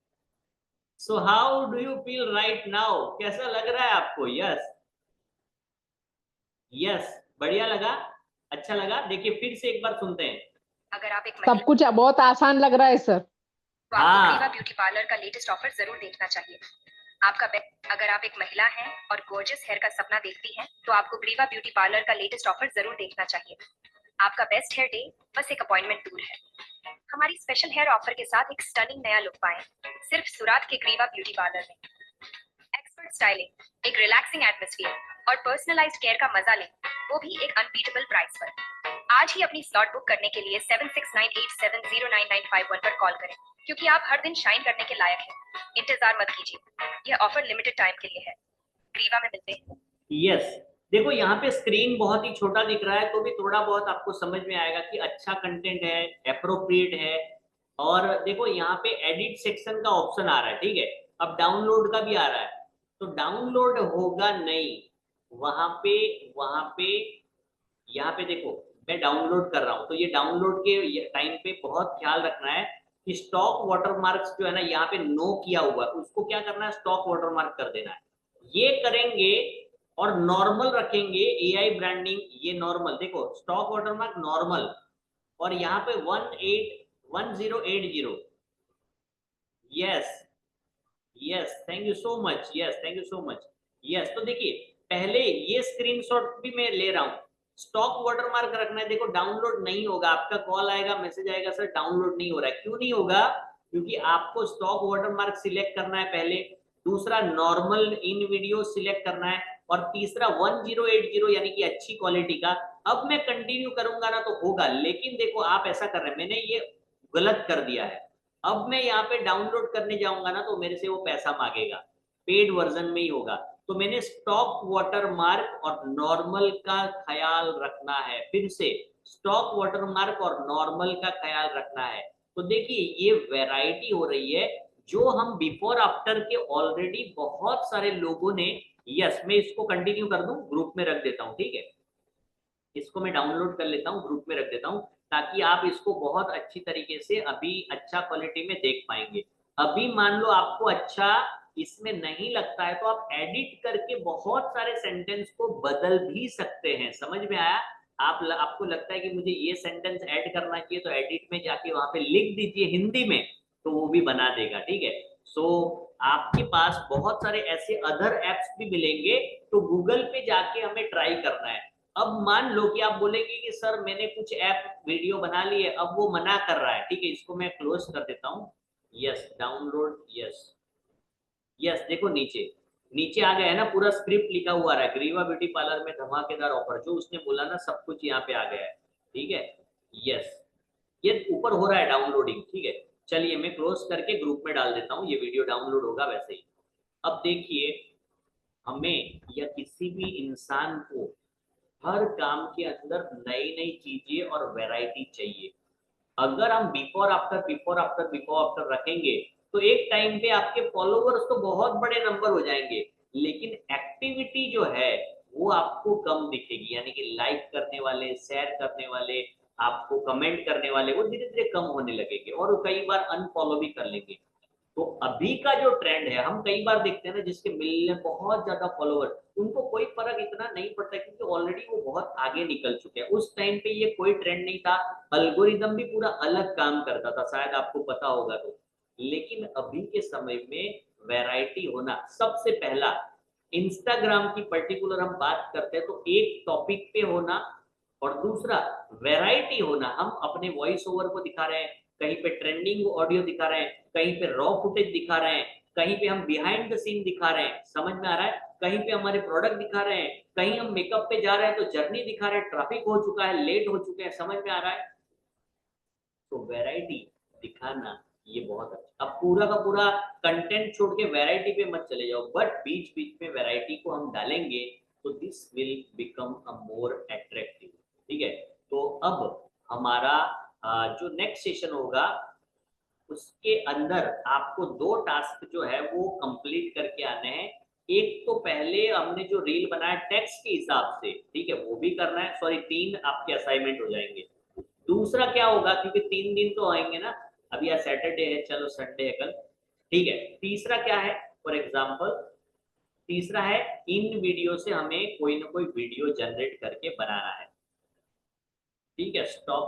So how do you feel right now, कैसा लग रहा है आपको? यस, यस, बढ़िया लगा, अच्छा लगा। देखिए फिर से एक बार सुनते हैं। अगर आप एक सब कुछ बहुत आसान लग रहा है सर। तो आपको ग्रीवा ब्यूटी पार्लर का लेटेस्ट ऑफर जरूर देखना चाहिए। अगर आप एक महिला हैं और गॉर्जियस हेयर का सपना देखती हैं, तो आपको ग्रीवा ब्यूटी पार्लर का लेटेस्ट ऑफर जरूर देखना चाहिए। आपका बेस्ट हेयर डे बस एक अपॉइंटमेंट दूर है। हमारी स्पेशल हेयर ऑफर के साथ एक स्टनिंग नया लुक पाएं, सिर्फ सुरात के ग्रीवा ब्यूटी पार्लर में। एक्सपर्ट स्टाइलिंग, एक रिलैक्सिंग एटमॉस्फेयर और पर्सनलाइज्ड केयर का मजा लें, वो भी एक अनबीटेबल प्राइस पर। आज ही अपनी स्लॉट बुक करने के लिए 7698709951 पर कॉल करें, क्योंकि आप हर दिन शाइन करने के लायक हैं। इंतजार मत कीजिए, यह ऑफर लिमिटेड टाइम के लिए है। ग्रीवा में मिलते हैं। यस, देखो यहाँ पे स्क्रीन बहुत ही छोटा दिख रहा है, तो भी थोड़ा बहुत आपको समझ में आएगा कि अच्छा कंटेंट है, एप्रोप्रिएट है। और देखो यहाँ पे एडिट सेक्शन का ऑप्शन आ रहा है, ठीक है। अब डाउनलोड का भी आ रहा है, तो डाउनलोड होगा नहीं, वहां पे यहाँ पे देखो मैं डाउनलोड कर रहा हूँ, तो ये डाउनलोड के टाइम पे बहुत ख्याल रखना है कि स्टॉक वाटरमार्क्स जो है ना, यहाँ पे नो किया हुआ है, उसको क्या करना है, स्टॉक वाटरमार्क कर देना है। ये करेंगे और नॉर्मल रखेंगे एआई ब्रांडिंग, ये नॉर्मल देखो स्टॉक वाटरमार्क नॉर्मल, और यहाँ पे 1080, yes yes, thank you so much, yes thank you so much, yes. तो देखिए पहले ये स्क्रीनशॉट भी मैं ले रहा हूँ, स्टॉक वाटरमार्क रखना है। देखो डाउनलोड नहीं होगा, आपका कॉल आएगा, मैसेज आएगा, सर डाउनलोड नहीं हो रहा है। क्यों नहीं होगा? क्योंकि आपको स्टॉक वाटरमार्क सिलेक्ट करना है पहले, दूसरा नॉर्मल इन वीडियो सिलेक्ट करना है, और तीसरा 1080 यानी कि अच्छी क्वालिटी का। अब मैं कंटिन्यू करूंगा ना तो होगा, लेकिन देखो आप ऐसा कर रहे हैं, मैंने ये गलत कर दिया है। अब मैं यहाँ पे डाउनलोड करने जाऊंगा ना तो मेरे से वो पैसा मांगेगा, पेड वर्जन में ही होगा। तो मैंने स्टॉक वाटरमार्क और नॉर्मल का ख्याल रखना है, फिर से स्टॉक वाटरमार्क और नॉर्मल का ख्याल रखना है। तो देखिए ये वैरायटी हो रही है जो हम बिफोर आफ्टर के ऑलरेडी बहुत सारे लोगों ने, यस मैं इसको कंटिन्यू कर दूं, ग्रुप में रख देता हूं, ठीक है, इसको मैं डाउनलोड कर लेता हूं, ग्रुप में रख देता हूं, ताकि आप इसको बहुत अच्छी तरीके से अभी अच्छा क्वालिटी में देख पाएंगे। अभी मान लो आपको अच्छा इसमें नहीं लगता है तो आप एडिट करके बहुत सारे सेंटेंस को बदल भी सकते हैं। समझ में आया? आपको लगता है कि मुझे ये सेंटेंस ऐड करना चाहिए तो एडिट में जाके वहां पे लिख दीजिए हिंदी में, तो वो भी बना देगा, ठीक है। सो आपके पास बहुत सारे ऐसे अदर एप्स भी मिलेंगे, तो गूगल पे जाके हमें ट्राई करना है। अब मान लो कि आप बोलेंगे कि सर मैंने कुछ ऐप वीडियो बना ली है, अब वो मना कर रहा है, ठीक है, इसको मैं क्लोज कर देता हूँ, यस डाउनलोड, यस यस। देखो नीचे नीचे आ गया है ना, पूरा स्क्रिप्ट लिखा हुआ आ रहा है, ग्रीवा ब्यूटी पार्लर में धमाकेदार ऑफर, जो उसने बोला ना सब कुछ यहाँ पे आ गया है, ठीक है, यस ये ऊपर हो रहा है डाउनलोडिंग, ठीक है। चलिए मैं क्लोज करके ग्रुप में डाल देता हूँ, ये वीडियो डाउनलोड होगा वैसे ही। अब देखिए हमें या किसी भी इंसान को हर काम के अंदर नई नई चीजें और वैरायटी चाहिए। अगर हम before after before after before after रखेंगे तो एक टाइम पे आपके फॉलोवर्स तो बहुत बड़े नंबर हो जाएंगे, लेकिन एक्टिविटी जो है वो आपको कम दिखेगी, यानी कि लाइक करने वाले, शेयर करने वाले, आपको कमेंट करने वाले वो धीरे धीरे कम होने लगेंगे, और कई बार अनफॉलो भी कर लेंगे। तो अभी का जो ट्रेंड है, हम कई बार देखते हैं ना जिसके मिलने बहुत ज्यादा फॉलोवर, उनको कोई फर्क इतना नहीं पड़ता क्योंकि ऑलरेडी वो बहुत आगे निकल चुके हैं। उस टाइम पे ये कोई ट्रेंड नहीं था, अल्गोरिदम भी पूरा अलग काम करता था, शायद आपको पता होगा तो। लेकिन अभी के समय में वैरायटी होना, सबसे पहला इंस्टाग्राम की पर्टिकुलर हम बात करते हैं तो एक टॉपिक पे होना, और दूसरा वैरायटी होना। हम अपने वॉइस ओवर को दिखा रहे हैं, कहीं पे ट्रेंडिंग ऑडियो दिखा रहे हैं, कहीं पे रॉ फुटेज दिखा रहे हैं, कहीं पे हम बिहाइंड द सीन दिखा रहे हैं, समझ में आ रहा है, कहीं पे हमारे प्रोडक्ट दिखा रहे हैं, कहीं हम मेकअप पे जा रहे हैं तो जर्नी दिखा रहे हैं, ट्रैफिक हो चुका है, लेट हो चुके हैं, समझ में आ रहा है। तो वैरायटी दिखाना ये बहुत अच्छा। अब पूरा का पूरा कंटेंट छोड़ के वैरायटी पे मत चले जाओ, बट बीच बीच में वैरायटी को हम डालेंगे तो this will become a more attractive, ठीक है। तो अब हमारा जो नेक्स्ट सेशन होगा उसके अंदर आपको 2 टास्क जो है वो कंप्लीट करके आने हैं। एक तो पहले हमने जो रील बनाया टेक्स्ट के हिसाब से, ठीक है, वो भी करना है, सॉरी 3 आपके असाइनमेंट हो जाएंगे। दूसरा क्या होगा, क्योंकि 3 दिन तो आएंगे ना, अभी आज सैटरडे है, चलो संडे है कल, ठीक है। तीसरा क्या है, फॉर एग्जाम्पल तीसरा है इन वीडियो से हमें कोई ना कोई वीडियो जनरेट करके बनाना है, ठीक है। स्टॉप